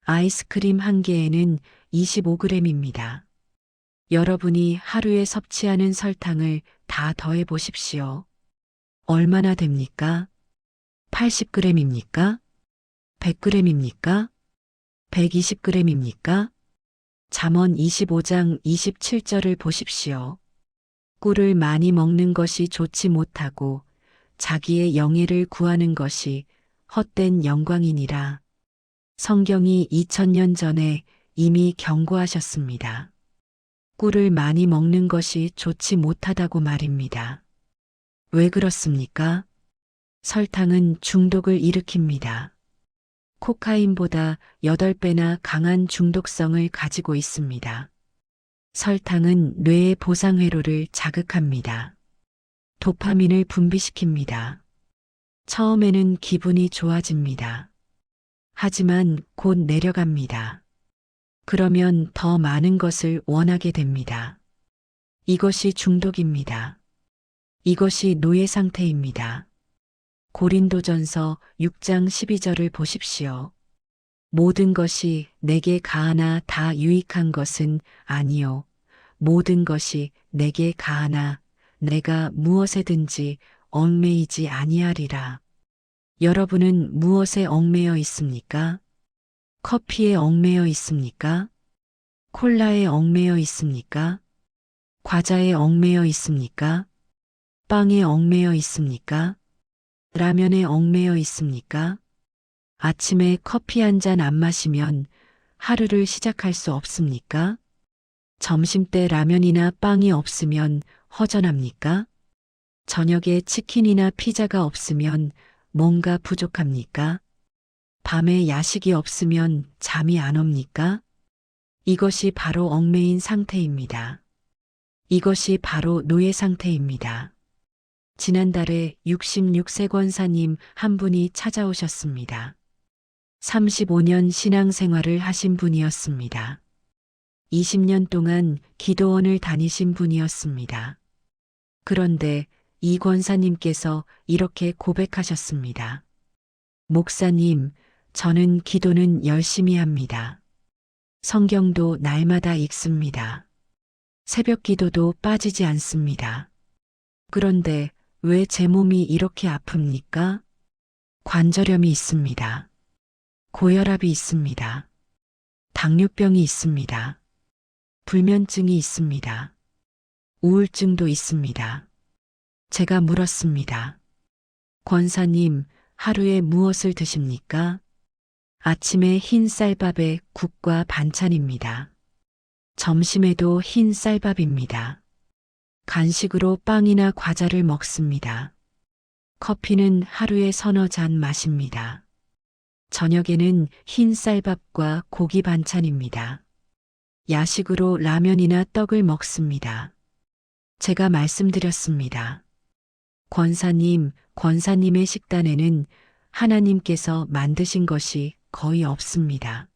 아이스크림 한 개에는 25g입니다. 여러분이 하루에 섭취하는 설탕을 다 더해 보십시오. 얼마나 됩니까? 80g입니까? 100g입니까? 120g입니까? 잠언 25장 27절을 보십시오. 꿀을 많이 먹는 것이 좋지 못하고 자기의 영예를 구하는 것이 헛된 영광이니라. 성경이 2000년 전에 이미 경고하셨습니다. 꿀을 많이 먹는 것이 좋지 못하다고 말입니다. 왜 그렇습니까? 설탕은 중독을 일으킵니다. 코카인보다 8배나 강한 중독성을 가지고 있습니다. 설탕은 뇌의 보상회로를 자극합니다. 도파민을 분비시킵니다. 처음에는 기분이 좋아집니다. 하지만 곧 내려갑니다. 그러면 더 많은 것을 원하게 됩니다. 이것이 중독입니다. 이것이 노예 상태입니다. 고린도전서 6장 12절을 보십시오. 모든 것이 내게 가하나 다 유익한 것은 아니요. 모든 것이 내게 가하나 내가 무엇에든지 얽매이지 아니하리라. 여러분은 무엇에 얽매여 있습니까? 커피에 얽매여 있습니까? 콜라에 얽매여 있습니까? 과자에 얽매여 있습니까? 빵에 얽매여 있습니까? 라면에 얽매여 있습니까? 아침에 커피 한 잔 안 마시면 하루를 시작할 수 없습니까? 점심때 라면이나 빵이 없으면 허전합니까? 저녁에 치킨이나 피자가 없으면 뭔가 부족합니까? 밤에 야식이 없으면 잠이 안 옵니까? 이것이 바로 얽매인 상태입니다. 이것이 바로 노예 상태입니다. 지난달에 66세 권사님 한 분이 찾아오셨습니다. 35년 신앙생활을 하신 분이었습니다. 20년 동안 기도원을 다니신 분이었습니다. 그런데 이 권사님께서 이렇게 고백하셨습니다. 목사님, 저는 기도는 열심히 합니다. 성경도 날마다 읽습니다. 새벽 기도도 빠지지 않습니다. 그런데 왜 제 몸이 이렇게 아픕니까? 관절염이 있습니다. 고혈압이 있습니다. 당뇨병이 있습니다. 불면증이 있습니다. 우울증도 있습니다. 제가 물었습니다. 권사님, 하루에 무엇을 드십니까? 아침에 흰 쌀밥에 국과 반찬입니다. 점심에도 흰 쌀밥입니다. 간식으로 빵이나 과자를 먹습니다. 커피는 하루에 서너 잔 마십니다. 저녁에는 흰 쌀밥과 고기 반찬입니다. 야식으로 라면이나 떡을 먹습니다. 제가 말씀드렸습니다. 권사님의 식단에는 하나님께서 만드신 것이 거의 없습니다.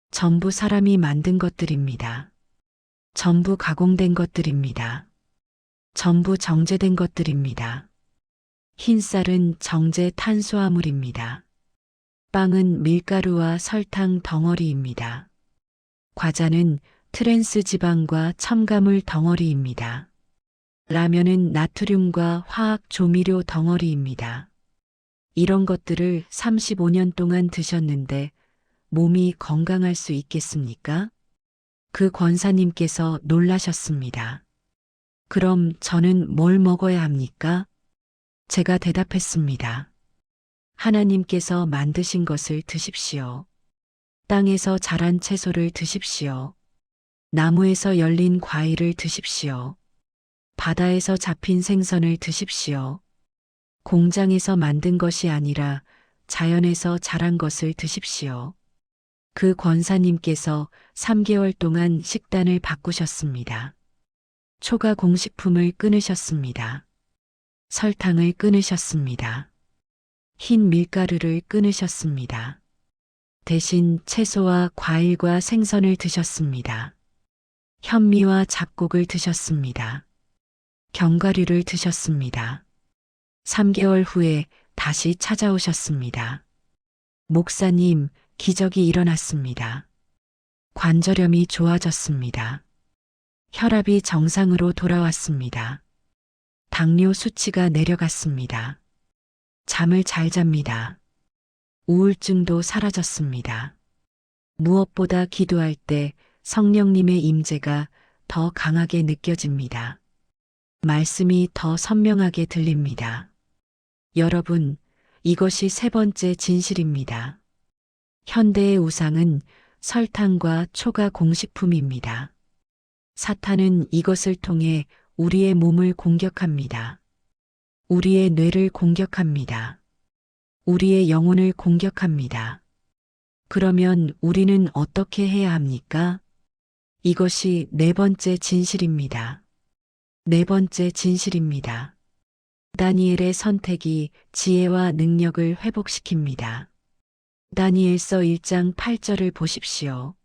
전부 사람이 만든 것들입니다. 전부 가공된 것들입니다. 전부 정제된 것들입니다. 흰쌀은 정제 탄수화물입니다. 빵은 밀가루와 설탕 덩어리입니다. 과자는 트랜스 지방과 첨가물 덩어리입니다. 라면은 나트륨과 화학 조미료 덩어리입니다. 이런 것들을 35년 동안 드셨는데 몸이 건강할 수 있겠습니까? 그 권사님께서 놀라셨습니다. 그럼 저는 뭘 먹어야 합니까? 제가 대답했습니다. 하나님께서 만드신 것을 드십시오. 땅에서 자란 채소를 드십시오. 나무에서 열린 과일을 드십시오. 바다에서 잡힌 생선을 드십시오. 공장에서 만든 것이 아니라 자연에서 자란 것을 드십시오. 그 권사님께서 3개월 동안 식단을 바꾸셨습니다. 초가 공식품을 끊으셨습니다. 설탕을 끊으셨습니다. 흰 밀가루를 끊으셨습니다. 대신 채소와 과일과 생선을 드셨습니다. 현미와 잡곡을 드셨습니다. 견과류를 드셨습니다. 3개월 후에 다시 찾아오셨습니다. 목사님, 기적이 일어났습니다. 관절염이 좋아졌습니다. 혈압이 정상으로 돌아왔습니다. 당뇨 수치가 내려갔습니다. 잠을 잘 잡니다. 우울증도 사라졌습니다. 무엇보다 기도할 때 성령님의 임재가 더 강하게 느껴집니다. 말씀이 더 선명하게 들립니다. 여러분, 이것이 세 번째 진실입니다. 현대의 우상은 설탕과 초가 공식품입니다. 사탄은 이것을 통해 우리의 몸을 공격합니다. 우리의 뇌를 공격합니다. 우리의 영혼을 공격합니다. 그러면 우리는 어떻게 해야 합니까? 이것이 네 번째 진실입니다. 네 번째 진실입니다. 다니엘의 선택이 지혜와 능력을 회복시킵니다. 다니엘서 1장 8절을 보십시오.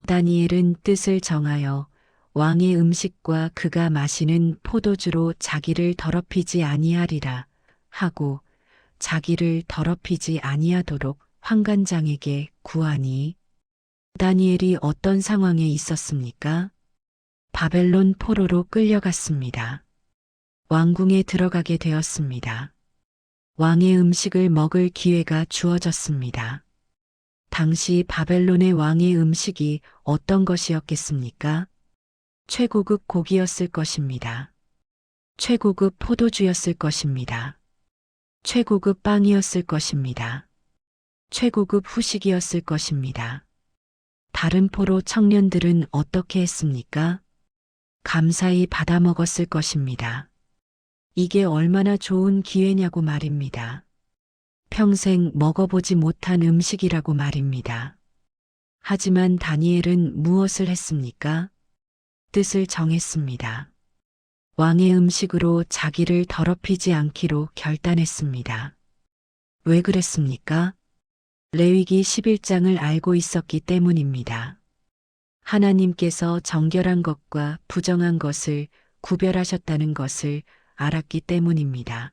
다니엘은 뜻을 정하여 왕의 음식과 그가 마시는 포도주로 자기를 더럽히지 아니하리라 하고 자기를 더럽히지 아니하도록 환관장에게 구하니 다니엘이 어떤 상황에 있었습니까? 바벨론 포로로 끌려갔습니다. 왕궁에 들어가게 되었습니다. 왕의 음식을 먹을 기회가 주어졌습니다. 당시 바벨론의 왕의 음식이 어떤 것이었겠습니까? 최고급 고기였을 것입니다. 최고급 포도주였을 것입니다. 최고급 빵이었을 것입니다. 최고급 후식이었을 것입니다. 다른 포로 청년들은 어떻게 했습니까? 감사히 받아 먹었을 것입니다. 이게 얼마나 좋은 기회냐고 말입니다. 평생 먹어보지 못한 음식이라고 말입니다. 하지만 다니엘은 무엇을 했습니까? 뜻을 정했습니다. 왕의 음식으로 자기를 더럽히지 않기로 결단했습니다. 왜 그랬습니까? 레위기 11장을 알고 있었기 때문입니다. 하나님께서 정결한 것과 부정한 것을 구별하셨다는 것을 알았기 때문입니다.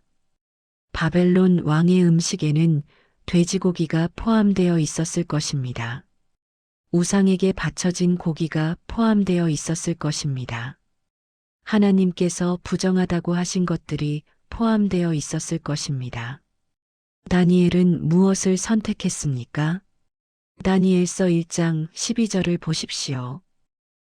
바벨론 왕의 음식에는 돼지고기가 포함되어 있었을 것입니다. 우상에게 바쳐진 고기가 포함되어 있었을 것입니다. 하나님께서 부정하다고 하신 것들이 포함되어 있었을 것입니다. 다니엘은 무엇을 선택했습니까? 다니엘서 1장 12절을 보십시오.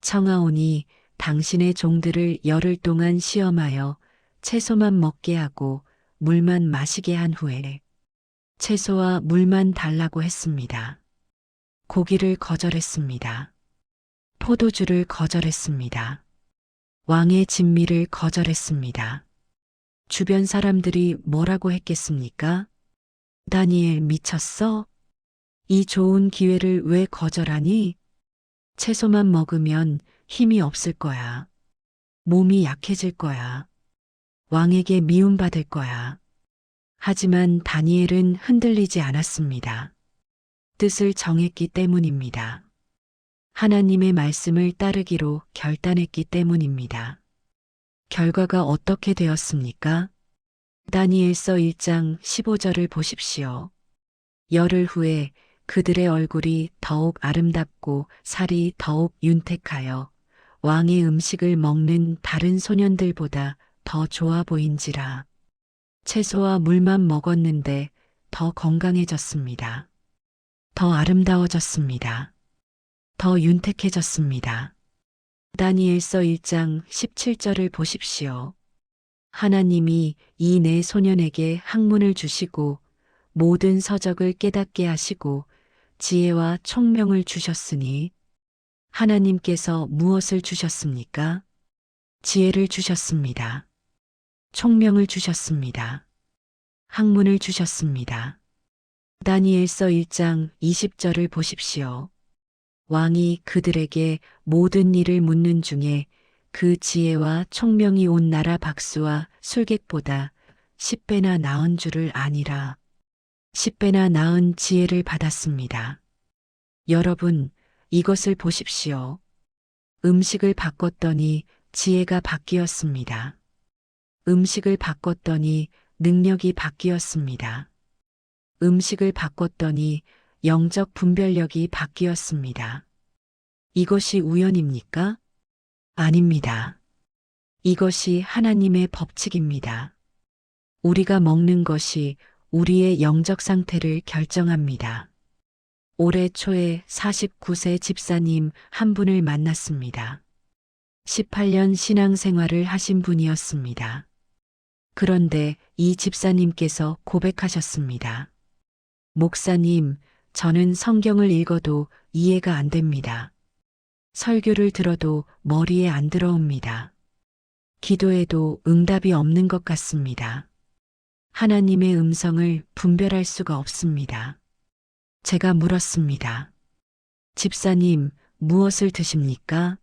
청하오니 당신의 종들을 열흘 동안 시험하여 채소만 먹게 하고 물만 마시게 한 후에 채소와 물만 달라고 했습니다. 고기를 거절했습니다. 포도주를 거절했습니다. 왕의 진미를 거절했습니다. 주변 사람들이 뭐라고 했겠습니까? 다니엘 미쳤어? 이 좋은 기회를 왜 거절하니? 채소만 먹으면 힘이 없을 거야. 몸이 약해질 거야. 왕에게 미움받을 거야. 하지만 다니엘은 흔들리지 않았습니다. 뜻을 정했기 때문입니다. 하나님의 말씀을 따르기로 결단했기 때문입니다. 결과가 어떻게 되었습니까? 다니엘서 1장 15절을 보십시오. 열흘 후에 그들의 얼굴이 더욱 아름답고 살이 더욱 윤택하여 왕의 음식을 먹는 다른 소년들보다 더 좋아 보인지라. 채소와 물만 먹었는데 더 건강해졌습니다. 더 아름다워졌습니다. 더 윤택해졌습니다. 다니엘서 1장 17절을 보십시오. 하나님이 이 네 소년에게 학문을 주시고 모든 서적을 깨닫게 하시고 지혜와 총명을 주셨으니 하나님께서 무엇을 주셨습니까? 지혜를 주셨습니다. 총명을 주셨습니다. 학문을 주셨습니다. 다니엘서 1장 20절을 보십시오. 왕이 그들에게 모든 일을 묻는 중에 그 지혜와 총명이 온 나라 박수와 술객보다 10배나 나은 줄을 아니라 10배나 나은 지혜를 받았습니다. 여러분, 이것을 보십시오. 음식을 바꿨더니 지혜가 바뀌었습니다. 음식을 바꿨더니 능력이 바뀌었습니다. 음식을 바꿨더니 영적 분별력이 바뀌었습니다. 이것이 우연입니까? 아닙니다. 이것이 하나님의 법칙입니다. 우리가 먹는 것이 우리의 영적 상태를 결정합니다. 올해 초에 49세 집사님 한 분을 만났습니다. 18년 신앙생활을 하신 분이었습니다. 그런데 이 집사님께서 고백하셨습니다. 목사님, 저는 성경을 읽어도 이해가 안 됩니다. 설교를 들어도 머리에 안 들어옵니다. 기도해도 응답이 없는 것 같습니다. 하나님의 음성을 분별할 수가 없습니다. 제가 물었습니다. 집사님, 무엇을 드십니까?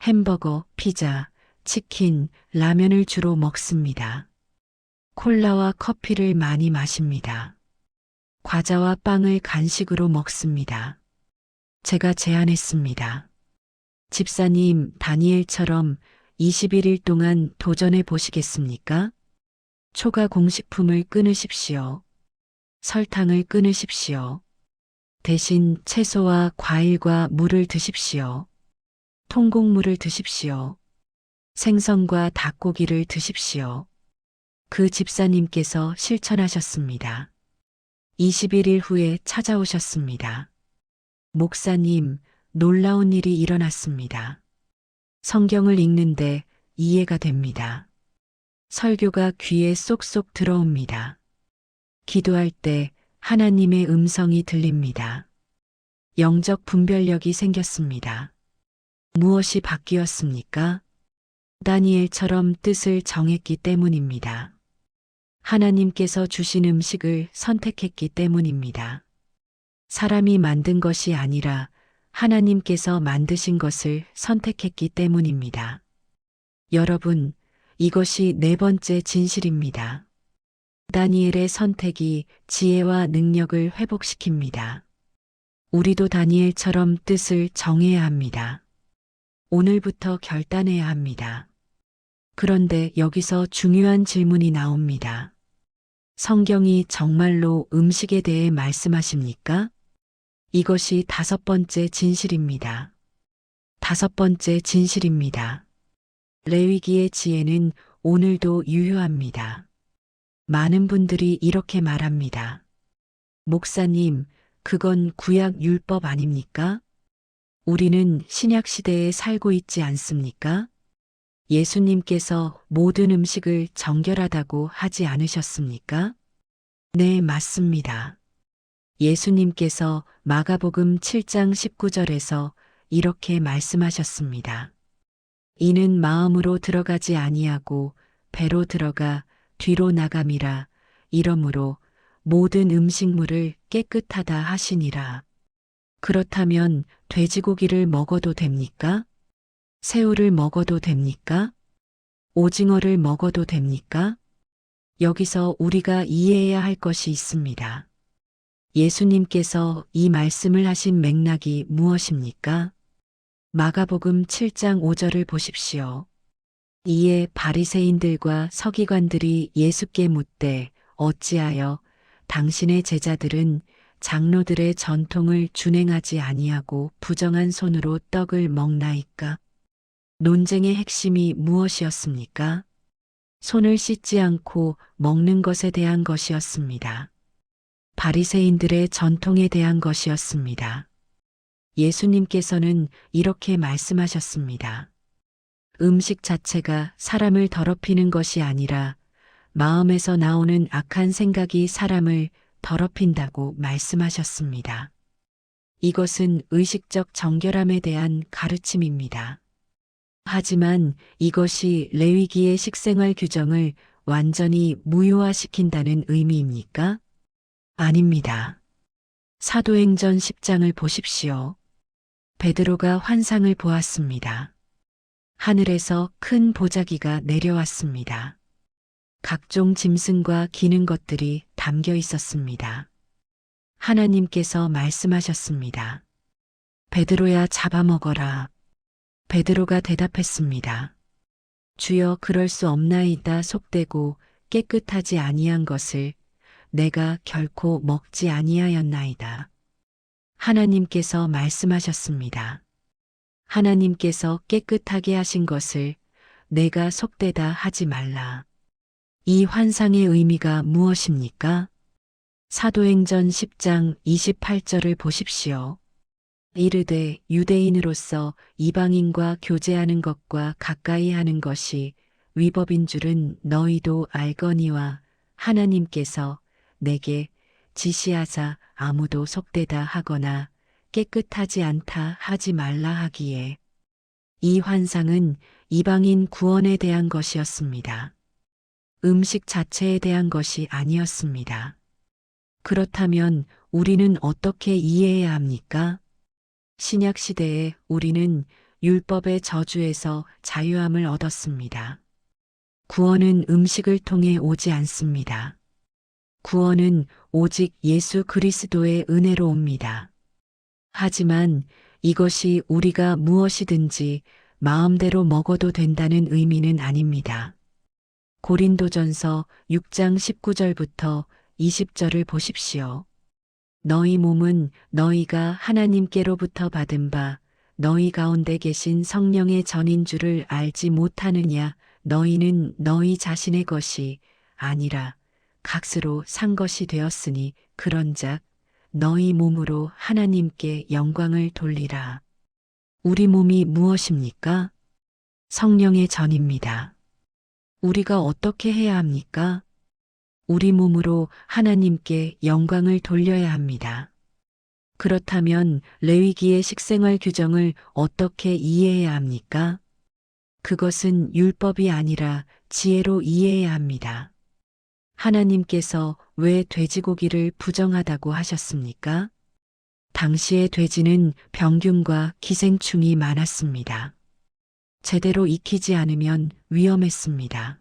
햄버거, 피자, 치킨, 라면을 주로 먹습니다. 콜라와 커피를 많이 마십니다. 과자와 빵을 간식으로 먹습니다. 제가 제안했습니다. 집사님, 다니엘처럼 21일 동안 도전해 보시겠습니까? 초가 공식품을 끊으십시오. 설탕을 끊으십시오. 대신 채소와 과일과 물을 드십시오. 통곡물을 드십시오. 생선과 닭고기를 드십시오. 그 집사님께서 실천하셨습니다. 21일 후에 찾아오셨습니다. 목사님, 놀라운 일이 일어났습니다. 성경을 읽는데 이해가 됩니다. 설교가 귀에 쏙쏙 들어옵니다. 기도할 때 하나님의 음성이 들립니다. 영적 분별력이 생겼습니다. 무엇이 바뀌었습니까? 다니엘처럼 뜻을 정했기 때문입니다. 하나님께서 주신 음식을 선택했기 때문입니다. 사람이 만든 것이 아니라 하나님께서 만드신 것을 선택했기 때문입니다. 여러분, 이것이 네 번째 진실입니다. 다니엘의 선택이 지혜와 능력을 회복시킵니다. 우리도 다니엘처럼 뜻을 정해야 합니다. 오늘부터 결단해야 합니다. 그런데 여기서 중요한 질문이 나옵니다. 성경이 정말로 음식에 대해 말씀하십니까? 이것이 다섯 번째 진실입니다. 다섯 번째 진실입니다. 레위기의 지혜는 오늘도 유효합니다. 많은 분들이 이렇게 말합니다. 목사님, 그건 구약 율법 아닙니까? 우리는 신약 시대에 살고 있지 않습니까? 예수님께서 모든 음식을 정결하다고 하지 않으셨습니까? 네, 맞습니다. 예수님께서 마가복음 7장 19절에서 이렇게 말씀하셨습니다. 이는 마음으로 들어가지 아니하고 배로 들어가 뒤로 나감이라. 이러므로 모든 음식물을 깨끗하다 하시니라. 그렇다면 돼지고기를 먹어도 됩니까? 새우를 먹어도 됩니까? 오징어를 먹어도 됩니까? 여기서 우리가 이해해야 할 것이 있습니다. 예수님께서 이 말씀을 하신 맥락이 무엇입니까? 마가복음 7장 5절을 보십시오. 이에 바리새인들과 서기관들이 예수께 묻되 어찌하여 당신의 제자들은 장로들의 전통을 준행하지 아니하고 부정한 손으로 떡을 먹나이까? 논쟁의 핵심이 무엇이었습니까? 손을 씻지 않고 먹는 것에 대한 것이었습니다. 바리새인들의 전통에 대한 것이었습니다. 예수님께서는 이렇게 말씀하셨습니다. 음식 자체가 사람을 더럽히는 것이 아니라 마음에서 나오는 악한 생각이 사람을 더럽힌다고 말씀하셨습니다. 이것은 의식적 정결함에 대한 가르침입니다. 하지만 이것이 레위기의 식생활 규정을 완전히 무효화시킨다는 의미입니까? 아닙니다. 사도행전 10장을 보십시오. 베드로가 환상을 보았습니다. 하늘에서 큰 보자기가 내려왔습니다. 각종 짐승과 기는 것들이 담겨 있었습니다. 하나님께서 말씀하셨습니다. 베드로야 잡아먹어라. 베드로가 대답했습니다. 주여 그럴 수 없나이다. 속되고 깨끗하지 아니한 것을 내가 결코 먹지 아니하였나이다. 하나님께서 말씀하셨습니다. 하나님께서 깨끗하게 하신 것을 내가 속되다 하지 말라. 이 환상의 의미가 무엇입니까? 사도행전 10장 28절을 보십시오. 이르되 유대인으로서 이방인과 교제하는 것과 가까이 하는 것이 위법인 줄은 너희도 알거니와 하나님께서 내게 지시하사 아무도 속되다 하거나 깨끗하지 않다 하지 말라 하기에 이 환상은 이방인 구원에 대한 것이었습니다. 음식 자체에 대한 것이 아니었습니다. 그렇다면 우리는 어떻게 이해해야 합니까? 신약 시대에 우리는 율법의 저주에서 자유함을 얻었습니다. 구원은 음식을 통해 오지 않습니다. 구원은 오직 예수 그리스도의 은혜로 옵니다. 하지만 이것이 우리가 무엇이든지 마음대로 먹어도 된다는 의미는 아닙니다. 고린도전서 6장 19절부터 20절을 보십시오. 너희 몸은 너희가 하나님께로부터 받은 바 너희 가운데 계신 성령의 전인 줄을 알지 못하느냐. 너희는 너희 자신의 것이 아니라 값으로 산 것이 되었으니 그런즉 너희 몸으로 하나님께 영광을 돌리라. 우리 몸이 무엇입니까? 성령의 전입니다. 우리가 어떻게 해야 합니까? 우리 몸으로 하나님께 영광을 돌려야 합니다. 그렇다면 레위기의 식생활 규정을 어떻게 이해해야 합니까? 그것은 율법이 아니라 지혜로 이해해야 합니다. 하나님께서 왜 돼지고기를 부정하다고 하셨습니까? 당시의 돼지는 병균과 기생충이 많았습니다. 제대로 익히지 않으면 위험했습니다.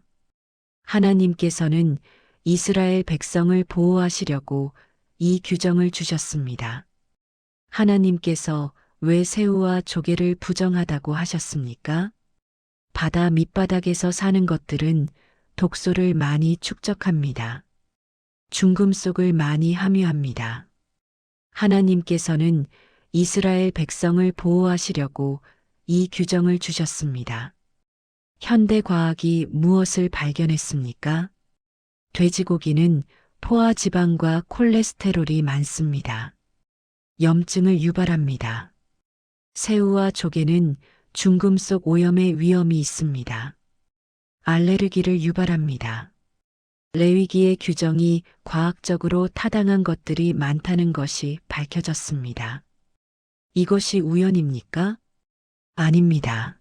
하나님께서는 이스라엘 백성을 보호하시려고 이 규정을 주셨습니다. 하나님께서 왜 새우와 조개를 부정하다고 하셨습니까? 바다 밑바닥에서 사는 것들은 독소를 많이 축적합니다. 중금속을 많이 함유합니다. 하나님께서는 이스라엘 백성을 보호하시려고 이 규정을 주셨습니다. 현대 과학이 무엇을 발견했습니까? 돼지고기는 포화 지방과 콜레스테롤이 많습니다. 염증을 유발합니다. 새우와 조개는 중금속 오염의 위험이 있습니다. 알레르기를 유발합니다. 레위기의 규정이 과학적으로 타당한 것들이 많다는 것이 밝혀졌습니다. 이것이 우연입니까? 아닙니다.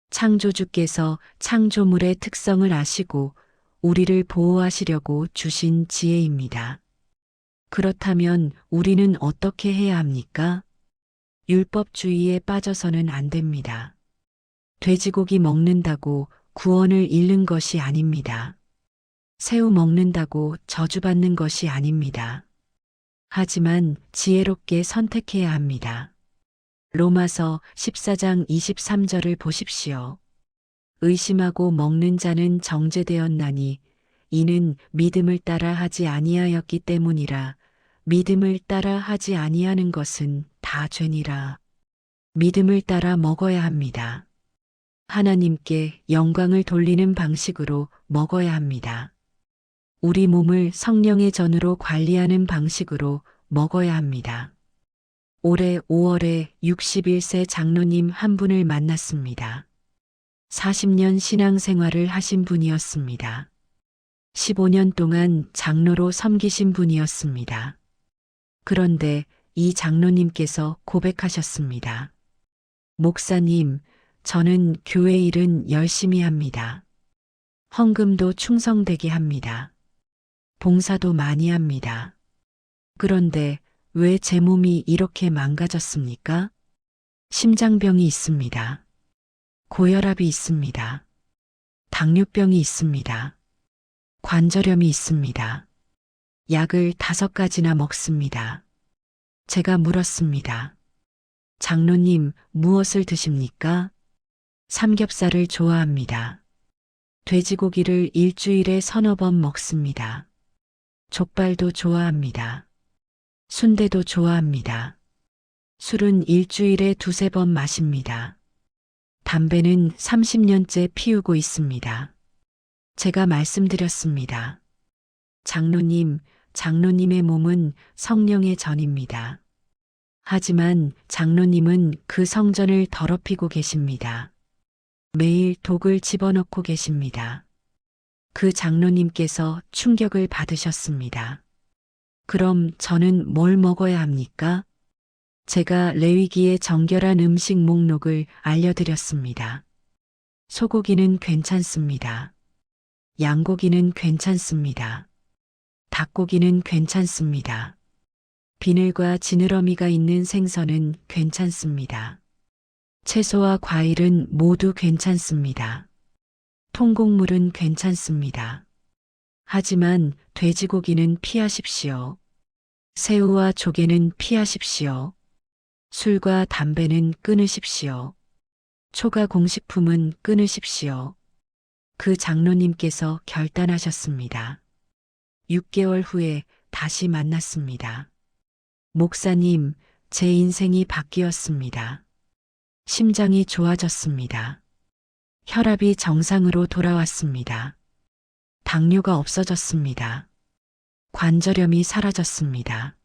창조주께서 창조물의 특성을 아시고 우리를 보호하시려고 주신 지혜입니다. 그렇다면 우리는 어떻게 해야 합니까? 율법주의에 빠져서는 안 됩니다. 돼지고기 먹는다고 구원을 잃는 것이 아닙니다. 새우 먹는다고 저주받는 것이 아닙니다. 하지만 지혜롭게 선택해야 합니다. 로마서 14장 23절을 보십시오. 의심하고 먹는 자는 정죄되었나니 이는 믿음을 따라 하지 아니하였기 때문이라. 믿음을 따라 하지 아니하는 것은 다 죄니라. 믿음을 따라 먹어야 합니다. 하나님께 영광을 돌리는 방식으로 먹어야 합니다. 우리 몸을 성령의 전으로 관리하는 방식으로 먹어야 합니다. 올해 5월에 61세 장로님 한 분을 만났습니다. 40년 신앙생활을 하신 분이었습니다. 15년 동안 장로로 섬기신 분이었습니다. 그런데 이 장로님께서 고백하셨습니다. 목사님, 저는 교회 일은 열심히 합니다. 헌금도 충성되게 합니다. 봉사도 많이 합니다. 그런데 왜 제 몸이 이렇게 망가졌습니까? 심장병이 있습니다. 고혈압이 있습니다. 당뇨병이 있습니다. 관절염이 있습니다. 약을 5가지나 먹습니다. 제가 물었습니다. 장로님, 무엇을 드십니까? 삼겹살을 좋아합니다. 돼지고기를 일주일에 3-4번 먹습니다. 족발도 좋아합니다. 순대도 좋아합니다. 술은 일주일에 2-3번 마십니다. 담배는 30년째 피우고 있습니다. 제가 말씀드렸습니다. 장로님, 장로님의 몸은 성령의 전입니다. 하지만 장로님은 그 성전을 더럽히고 계십니다. 매일 독을 집어넣고 계십니다. 그 장로님께서 충격을 받으셨습니다. 그럼 저는 뭘 먹어야 합니까? 제가 레위기의 정결한 음식 목록을 알려드렸습니다. 소고기는 괜찮습니다. 양고기는 괜찮습니다. 닭고기는 괜찮습니다. 비늘과 지느러미가 있는 생선은 괜찮습니다. 채소와 과일은 모두 괜찮습니다. 통곡물은 괜찮습니다. 하지만 돼지고기는 피하십시오. 새우와 조개는 피하십시오. 술과 담배는 끊으십시오. 초가 공식품은 끊으십시오. 그 장로님께서 결단하셨습니다. 6개월 후에 다시 만났습니다. 목사님, 제 인생이 바뀌었습니다. 심장이 좋아졌습니다. 혈압이 정상으로 돌아왔습니다. 당뇨가 없어졌습니다. 관절염이 사라졌습니다.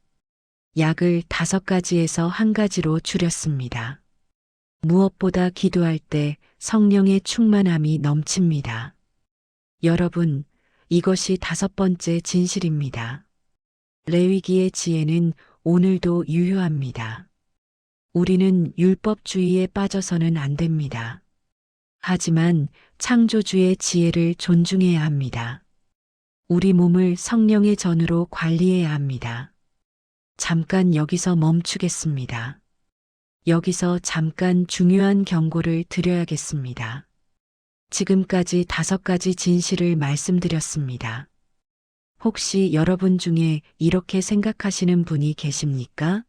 약을 5가지에서 1가지로 줄였습니다. 무엇보다 기도할 때 성령의 충만함이 넘칩니다. 여러분, 이것이 5번째 진실입니다. 레위기의 지혜는 오늘도 유효합니다. 우리는 율법주의에 빠져서는 안 됩니다. 하지만 창조주의 지혜를 존중해야 합니다. 우리 몸을 성령의 전으로 관리해야 합니다. 잠깐 여기서 멈추겠습니다. 여기서 잠깐 중요한 경고를 드려야겠습니다. 지금까지 5가지 진실을 말씀드렸습니다. 혹시 여러분 중에 이렇게 생각하시는 분이 계십니까?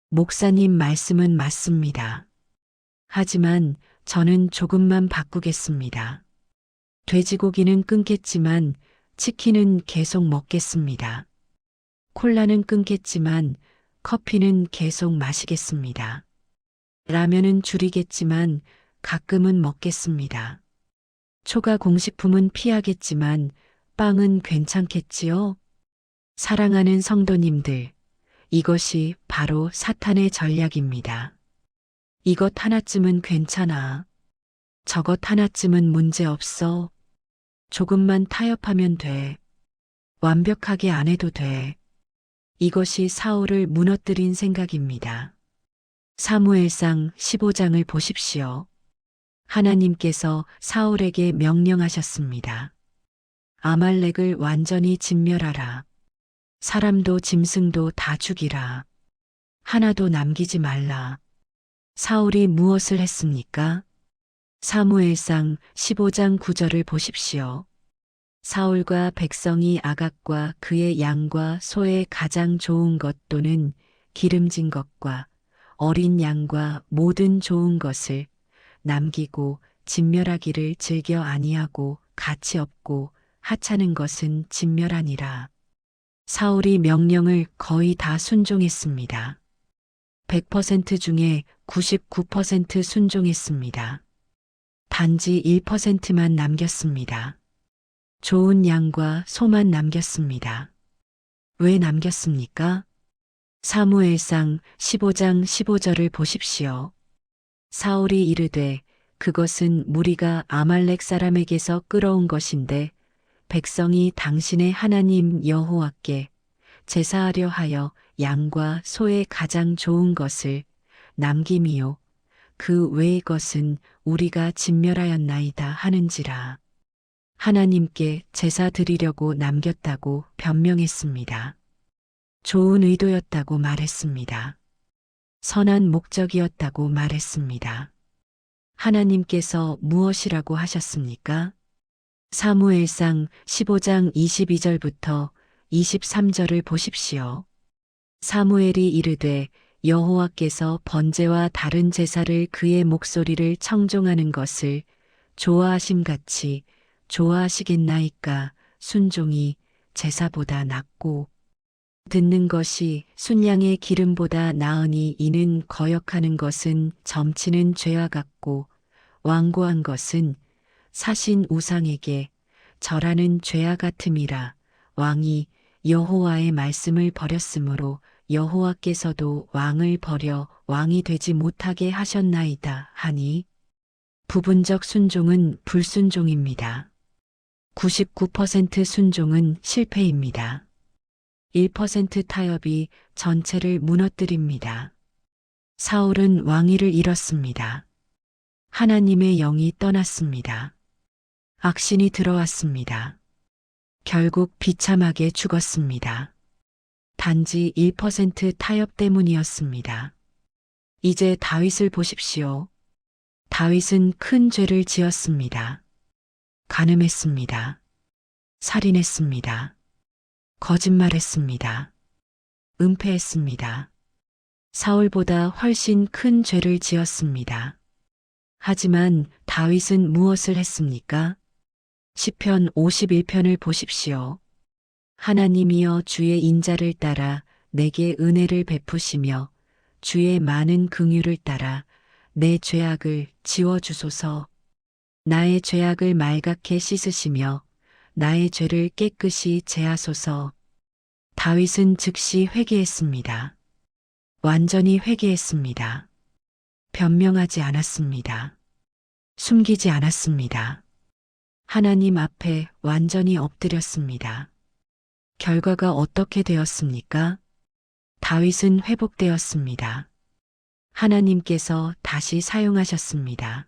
목사님 말씀은 맞습니다. 하지만 저는 조금만 바꾸겠습니다. 돼지고기는 끊겠지만 치킨은 계속 먹겠습니다. 콜라는 끊겠지만 커피는 계속 마시겠습니다. 라면은 줄이겠지만 가끔은 먹겠습니다. 초가 공식품은 피하겠지만 빵은 괜찮겠지요? 사랑하는 성도님들, 이것이 바로 사탄의 전략입니다. 이것 하나쯤은 괜찮아. 저것 하나쯤은 문제 없어. 조금만 타협하면 돼. 완벽하게 안 해도 돼. 이것이 사울을 무너뜨린 생각입니다. 사무엘상 15장을 보십시오. 하나님께서 사울에게 명령하셨습니다. 아말렉을 완전히 진멸하라. 사람도 짐승도 다 죽이라. 하나도 남기지 말라. 사울이 무엇을 했습니까? 사무엘상 15장 9절을 보십시오. 사울과 백성이 아각과 그의 양과 소의 가장 좋은 것 또는 기름진 것과 어린 양과 모든 좋은 것을 남기고 진멸하기를 즐겨 아니하고 가치 없고 하찮은 것은 진멸하니라. 사울이 명령을 거의 다 순종했습니다. 100% 중에 99% 순종했습니다. 단지 1%만 남겼습니다. 좋은 양과 소만 남겼습니다. 왜 남겼습니까? 사무엘상 15장 15절을 보십시오. 사울이 이르되 그것은 무리가 아말렉 사람에게서 끌어온 것인데 백성이 당신의 하나님 여호와께 제사하려 하여 양과 소의 가장 좋은 것을 남김이요 그 외의 것은 우리가 진멸하였나이다 하는지라. 하나님께 제사 드리려고 남겼다고 변명했습니다. 좋은 의도였다고 말했습니다. 선한 목적이었다고 말했습니다. 하나님께서 무엇이라고 하셨습니까? 사무엘상 15장 22절부터 23절을 보십시오. 사무엘이 이르되 여호와께서 번제와 다른 제사를 그의 목소리를 청종하는 것을 좋아하심같이 좋아하시겠나이까. 순종이 제사보다 낫고 듣는 것이 순양의 기름보다 나으니 이는 거역하는 것은 점치는 죄와 같고 완고한 것은 사신 우상에게 절하는 죄와 같음이라. 왕이 여호와의 말씀을 버렸으므로 여호와께서도 왕을 버려 왕이 되지 못하게 하셨나이다 하니 부분적 순종은 불순종입니다. 99% 순종은 실패입니다. 1% 타협이 전체를 무너뜨립니다. 사울은 왕위를 잃었습니다. 하나님의 영이 떠났습니다. 악신이 들어왔습니다. 결국 비참하게 죽었습니다. 단지 1% 타협 때문이었습니다. 이제 다윗을 보십시오. 다윗은 큰 죄를 지었습니다. 간음했습니다. 살인했습니다. 거짓말했습니다. 은폐했습니다. 사울보다 훨씬 큰 죄를 지었습니다. 하지만 다윗은 무엇을 했습니까? 시편 51편을 보십시오. 하나님이여 주의 인자를 따라 내게 은혜를 베푸시며 주의 많은 긍휼을 따라 내 죄악을 지워주소서. 나의 죄악을 말갛게 씻으시며 나의 죄를 깨끗이 제하소서. 다윗은 즉시 회개했습니다. 완전히 회개했습니다. 변명하지 않았습니다. 숨기지 않았습니다. 하나님 앞에 완전히 엎드렸습니다. 결과가 어떻게 되었습니까? 다윗은 회복되었습니다. 하나님께서 다시 사용하셨습니다.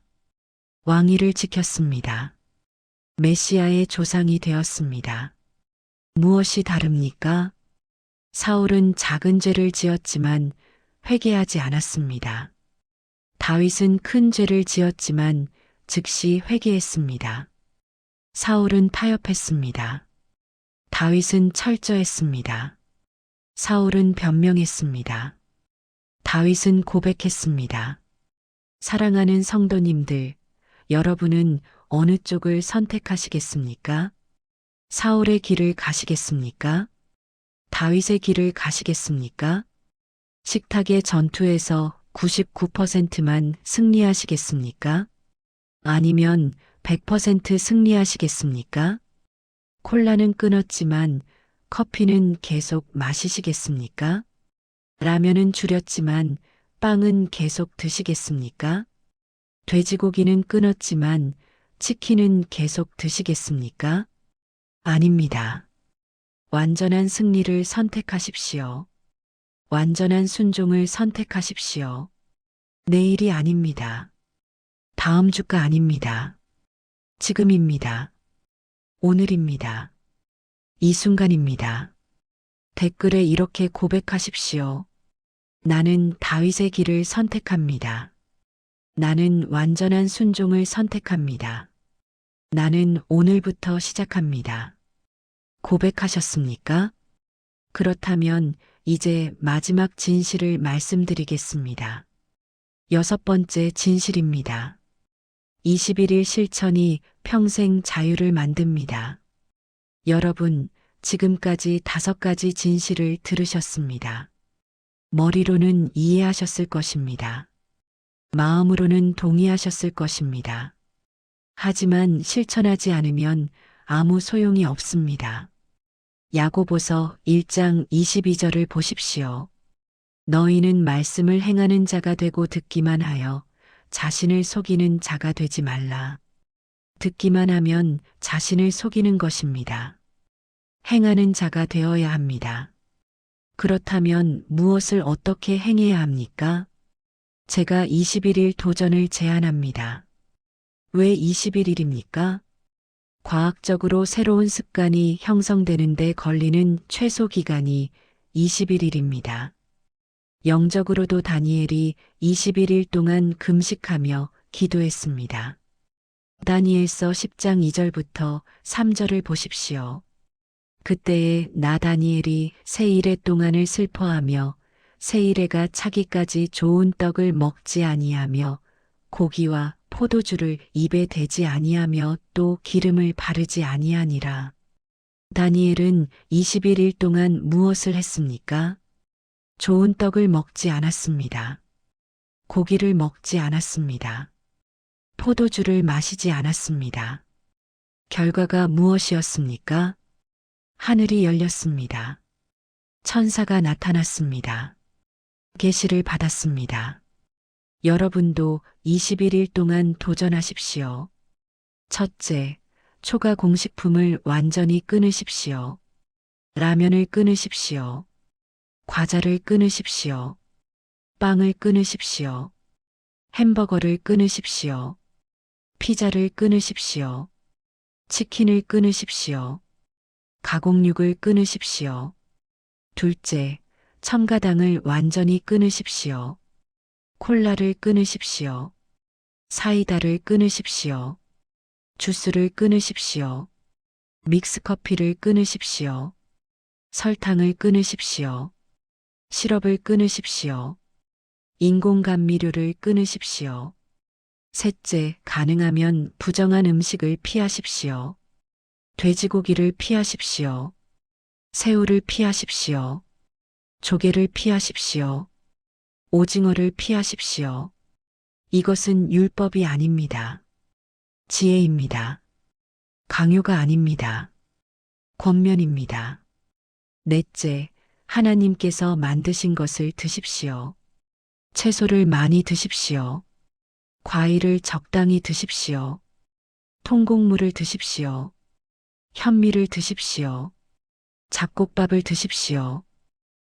왕위를 지켰습니다. 메시아의 조상이 되었습니다. 무엇이 다릅니까? 사울은 작은 죄를 지었지만 회개하지 않았습니다. 다윗은 큰 죄를 지었지만 즉시 회개했습니다. 사울은 타협했습니다. 다윗은 철저했습니다. 사울은 변명했습니다. 다윗은 고백했습니다. 사랑하는 성도님들, 여러분은 어느 쪽을 선택하시겠습니까? 사울의 길을 가시겠습니까? 다윗의 길을 가시겠습니까? 식탁의 전투에서 99%만 승리하시겠습니까? 아니면 100% 승리하시겠습니까? 콜라는 끊었지만 커피는 계속 마시시겠습니까? 라면은 줄였지만 빵은 계속 드시겠습니까? 돼지고기는 끊었지만 치킨은 계속 드시겠습니까? 아닙니다. 완전한 승리를 선택하십시오. 완전한 순종을 선택하십시오. 내일이 아닙니다. 다음 주가 아닙니다. 지금입니다. 오늘입니다. 이 순간입니다. 댓글에 이렇게 고백하십시오. 나는 다윗의 길을 선택합니다. 나는 완전한 순종을 선택합니다. 나는 오늘부터 시작합니다. 고백하셨습니까? 그렇다면 이제 마지막 진실을 말씀드리겠습니다. 6번째 진실입니다. 21일 실천이 평생 자유를 만듭니다. 여러분, 지금까지 5가지 진실을 들으셨습니다. 머리로는 이해하셨을 것입니다. 마음으로는 동의하셨을 것입니다. 하지만 실천하지 않으면 아무 소용이 없습니다. 야고보서 1장 22절을 보십시오. 너희는 말씀을 행하는 자가 되고 듣기만 하여 자신을 속이는 자가 되지 말라. 듣기만 하면 자신을 속이는 것입니다. 행하는 자가 되어야 합니다. 그렇다면 무엇을 어떻게 행해야 합니까? 제가 21일 도전을 제안합니다. 왜 21일입니까? 과학적으로 새로운 습관이 형성되는데 걸리는 최소 기간이 21일입니다. 영적으로도 다니엘이 21일 동안 금식하며 기도했습니다. 다니엘서 10장 2절부터 3절을 보십시오. 그때에 나 다니엘이 새 이레 동안을 슬퍼하며 새 이레가 차기까지 좋은 떡을 먹지 아니하며 고기와 포도주를 입에 대지 아니하며 또 기름을 바르지 아니하니라. 다니엘은 21일 동안 무엇을 했습니까? 좋은 떡을 먹지 않았습니다. 고기를 먹지 않았습니다. 포도주를 마시지 않았습니다. 결과가 무엇이었습니까? 하늘이 열렸습니다. 천사가 나타났습니다. 계시를 받았습니다. 여러분도 21일 동안 도전하십시오. 첫째, 초과 공식품을 완전히 끊으십시오. 라면을 끊으십시오. 과자를 끊으십시오. 빵을 끊으십시오. 햄버거를 끊으십시오. 피자를 끊으십시오. 치킨을 끊으십시오. 가공육을 끊으십시오. 둘째, 첨가당을 완전히 끊으십시오. 콜라를 끊으십시오. 사이다를 끊으십시오. 주스를 끊으십시오. 믹스커피를 끊으십시오. 설탕을 끊으십시오. 시럽을 끊으십시오. 인공감미료를 끊으십시오. 셋째, 가능하면 부정한 음식을 피하십시오. 돼지고기를 피하십시오. 새우를 피하십시오. 조개를 피하십시오. 오징어를 피하십시오. 이것은 율법이 아닙니다. 지혜입니다. 강요가 아닙니다. 권면입니다. 넷째, 하나님께서 만드신 것을 드십시오. 채소를 많이 드십시오. 과일을 적당히 드십시오. 통곡물을 드십시오. 현미를 드십시오. 잡곡밥을 드십시오.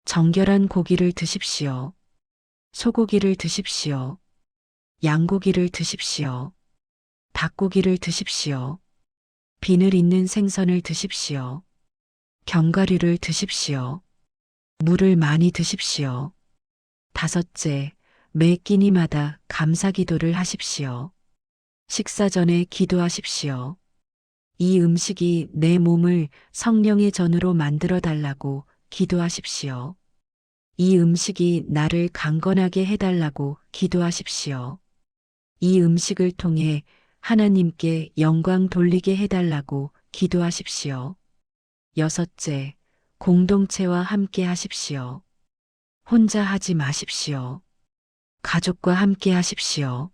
정결한 고기를 드십시오. 소고기를 드십시오. 양고기를 드십시오. 닭고기를 드십시오. 비늘 있는 생선을 드십시오. 견과류를 드십시오. 물을 많이 드십시오. 다섯째, 매 끼니마다 감사 기도를 하십시오. 식사 전에 기도하십시오. 이 음식이 내 몸을 성령의 전으로 만들어 달라고 기도하십시오. 이 음식이 나를 강건하게 해달라고 기도하십시오. 이 음식을 통해 하나님께 영광 돌리게 해달라고 기도하십시오. 여섯째, 공동체와 함께 하십시오. 혼자 하지 마십시오. 가족과 함께 하십시오.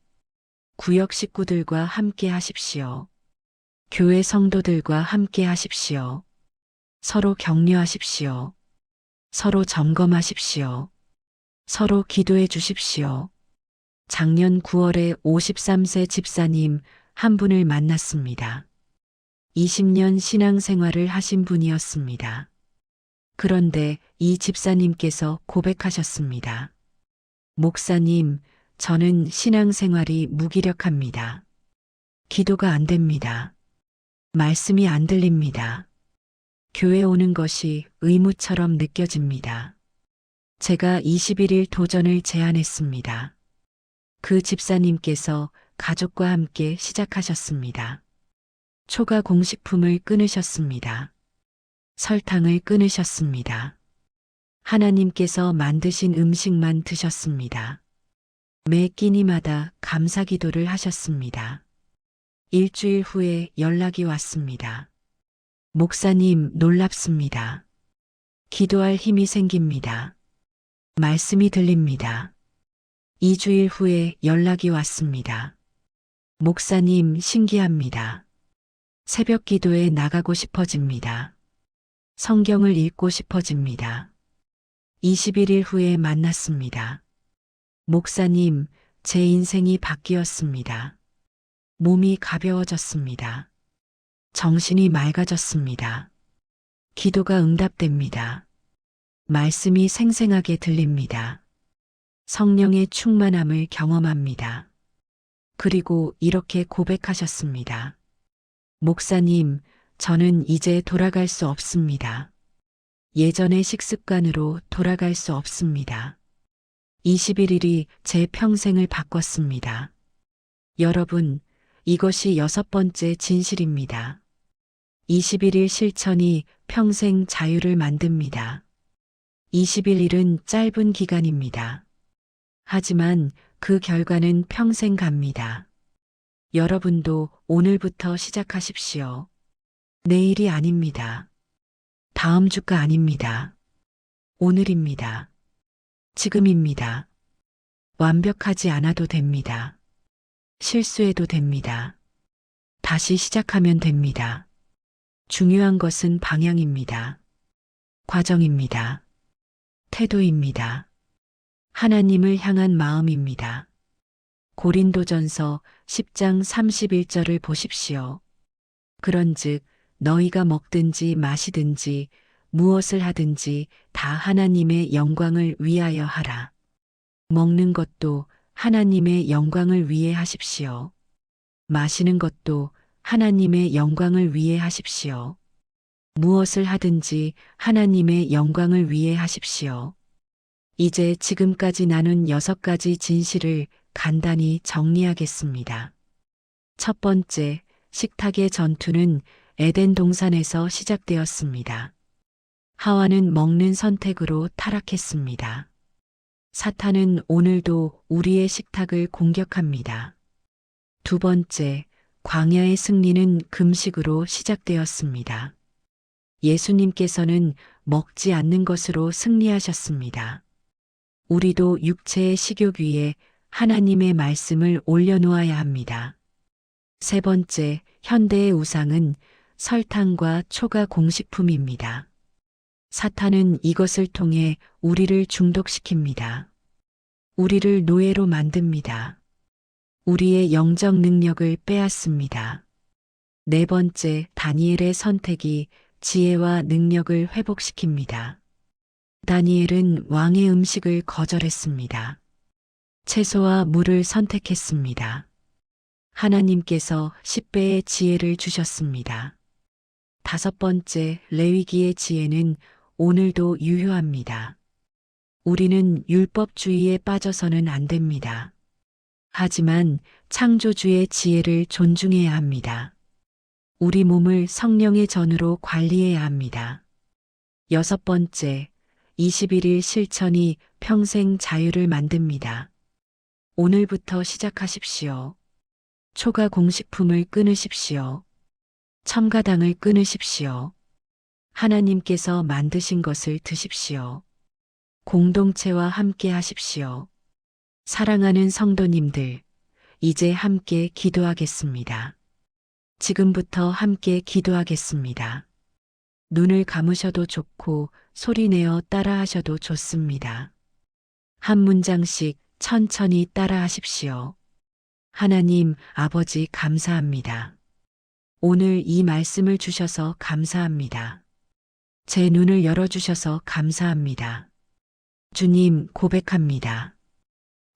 구역 식구들과 함께 하십시오. 교회 성도들과 함께 하십시오. 서로 격려하십시오. 서로 점검하십시오. 서로 기도해 주십시오. 작년 9월에 53세 집사님 한 분을 만났습니다. 20년 신앙생활을 하신 분이었습니다. 그런데 이 집사님께서 고백하셨습니다. 목사님, 저는 신앙생활이 무기력합니다. 기도가 안 됩니다. 말씀이 안 들립니다. 교회 오는 것이 의무처럼 느껴집니다. 제가 21일 도전을 제안했습니다. 그 집사님께서 가족과 함께 시작하셨습니다. 초과 공식품을 끊으셨습니다. 설탕을 끊으셨습니다. 하나님께서 만드신 음식만 드셨습니다. 매 끼니마다 감사 기도를 하셨습니다. 일주일 후에 연락이 왔습니다. 목사님, 놀랍습니다. 기도할 힘이 생깁니다. 말씀이 들립니다. 2주일 후에 연락이 왔습니다. 목사님, 신기합니다. 새벽 기도에 나가고 싶어집니다. 성경을 읽고 싶어집니다. 21일 후에 만났습니다. 목사님, 제 인생이 바뀌었습니다. 몸이 가벼워졌습니다. 정신이 맑아졌습니다. 기도가 응답됩니다. 말씀이 생생하게 들립니다. 성령의 충만함을 경험합니다. 그리고 이렇게 고백하셨습니다. 목사님, 저는 이제 돌아갈 수 없습니다. 예전의 식습관으로 돌아갈 수 없습니다. 21일이 제 평생을 바꿨습니다. 여러분, 이것이 6번째 진실입니다. 21일 실천이 평생 자유를 만듭니다. 21일은 짧은 기간입니다. 하지만 그 결과는 평생 갑니다. 여러분도 오늘부터 시작하십시오. 내일이 아닙니다. 다음 주가 아닙니다. 오늘입니다. 지금입니다. 완벽하지 않아도 됩니다. 실수해도 됩니다. 다시 시작하면 됩니다. 중요한 것은 방향입니다. 과정입니다. 태도입니다. 하나님을 향한 마음입니다. 고린도전서 10장 31절을 보십시오. 그런즉 너희가 먹든지 마시든지 무엇을 하든지 다 하나님의 영광을 위하여 하라. 먹는 것도 하나님의 영광을 위해 하십시오. 마시는 것도 하나님의 영광을 위해 하십시오. 무엇을 하든지 하나님의 영광을 위해 하십시오. 이제 지금까지 나눈 6가지 진실을 간단히 정리하겠습니다. 첫 번째, 식탁의 전투는 에덴 동산에서 시작되었습니다. 하와는 먹는 선택으로 타락했습니다. 사탄은 오늘도 우리의 식탁을 공격합니다. 두 번째, 광야의 승리는 금식으로 시작되었습니다. 예수님께서는 먹지 않는 것으로 승리하셨습니다. 우리도 육체의 식욕 위에 하나님의 말씀을 올려놓아야 합니다. 세 번째, 현대의 우상은 설탕과 초가 공식품입니다. 사탄은 이것을 통해 우리를 중독시킵니다. 우리를 노예로 만듭니다. 우리의 영적 능력을 빼앗습니다. 네 번째, 다니엘의 선택이 지혜와 능력을 회복시킵니다. 다니엘은 왕의 음식을 거절했습니다. 채소와 물을 선택했습니다. 하나님께서 10배의 지혜를 주셨습니다. 다섯 번째, 레위기의 지혜는 오늘도 유효합니다. 우리는 율법주의에 빠져서는 안 됩니다. 하지만 창조주의 지혜를 존중해야 합니다. 우리 몸을 성령의 전으로 관리해야 합니다. 여섯 번째, 21일 실천이 평생 자유를 만듭니다. 오늘부터 시작하십시오. 초가 공식품을 끊으십시오. 첨가당을 끊으십시오. 하나님께서 만드신 것을 드십시오. 공동체와 함께 하십시오. 사랑하는 성도님들, 이제 함께 기도하겠습니다. 지금부터 함께 기도하겠습니다. 눈을 감으셔도 좋고 소리내어 따라하셔도 좋습니다. 한 문장씩 천천히 따라하십시오. 하나님 아버지 감사합니다. 오늘 이 말씀을 주셔서 감사합니다. 제 눈을 열어주셔서 감사합니다. 주님 고백합니다.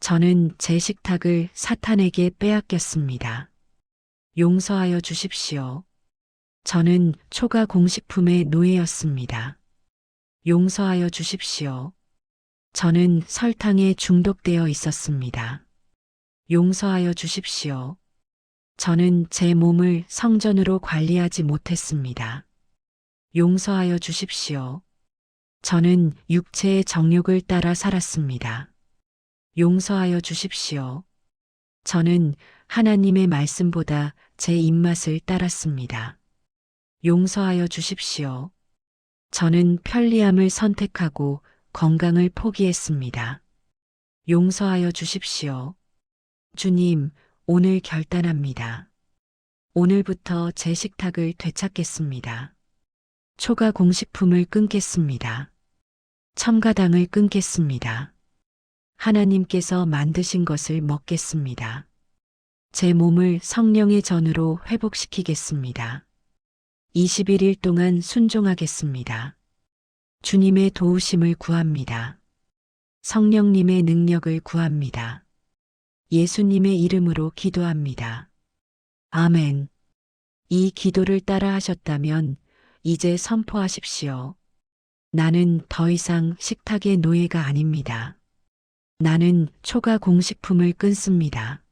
저는 제 식탁을 사탄에게 빼앗겼습니다. 용서하여 주십시오. 저는 초가 공식품의 노예였습니다. 용서하여 주십시오. 저는 설탕에 중독되어 있었습니다. 용서하여 주십시오. 저는 제 몸을 성전으로 관리하지 못했습니다. 용서하여 주십시오. 저는 육체의 정욕을 따라 살았습니다. 용서하여 주십시오. 저는 하나님의 말씀보다 제 입맛을 따랐습니다. 용서하여 주십시오. 저는 편리함을 선택하고 건강을 포기했습니다. 용서하여 주십시오. 주님, 오늘 결단합니다. 오늘부터 제 식탁을 되찾겠습니다. 초가 공식품을 끊겠습니다. 첨가당을 끊겠습니다. 하나님께서 만드신 것을 먹겠습니다. 제 몸을 성령의 전으로 회복시키겠습니다. 21일 동안 순종하겠습니다. 주님의 도우심을 구합니다. 성령님의 능력을 구합니다. 예수님의 이름으로 기도합니다. 아멘. 이 기도를 따라 하셨다면 이제 선포하십시오. 나는 더 이상 식탁의 노예가 아닙니다. 나는 초가 공식품을 끊습니다.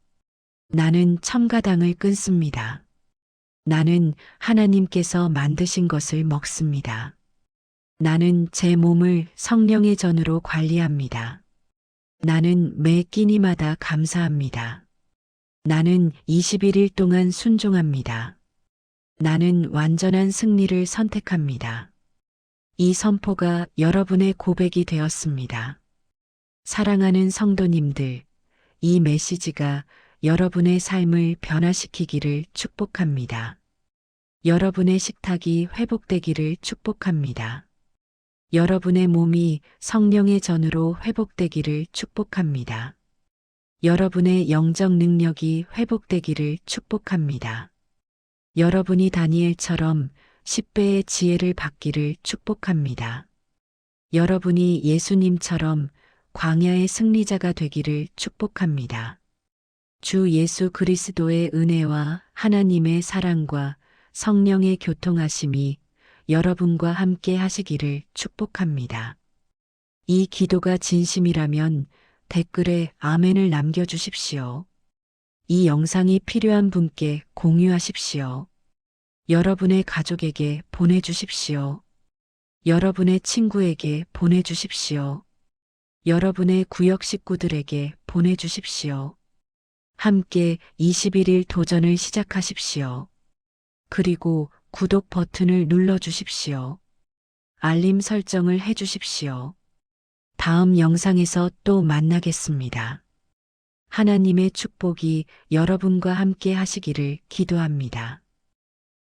나는 첨가당을 끊습니다. 나는 하나님께서 만드신 것을 먹습니다. 나는 제 몸을 성령의 전으로 관리합니다. 나는 매 끼니마다 감사합니다. 나는 21일 동안 순종합니다. 나는 완전한 승리를 선택합니다. 이 선포가 여러분의 고백이 되었습니다. 사랑하는 성도님들, 이 메시지가 여러분의 삶을 변화시키기를 축복합니다. 여러분의 식탁이 회복되기를 축복합니다. 여러분의 몸이 성령의 전으로 회복되기를 축복합니다. 여러분의 영적 능력이 회복되기를 축복합니다. 여러분이 다니엘처럼 10배의 지혜를 받기를 축복합니다. 여러분이 예수님처럼 광야의 승리자가 되기를 축복합니다. 주 예수 그리스도의 은혜와 하나님의 사랑과 성령의 교통하심이 여러분과 함께 하시기를 축복합니다. 이 기도가 진심이라면 댓글에 아멘을 남겨주십시오. 이 영상이 필요한 분께 공유하십시오. 여러분의 가족에게 보내주십시오. 여러분의 친구에게 보내주십시오. 여러분의 구역 식구들에게 보내주십시오. 함께 21일 도전을 시작하십시오. 그리고 구독 버튼을 눌러주십시오. 알림 설정을 해주십시오. 다음 영상에서 또 만나겠습니다. 하나님의 축복이 여러분과 함께 하시기를 기도합니다.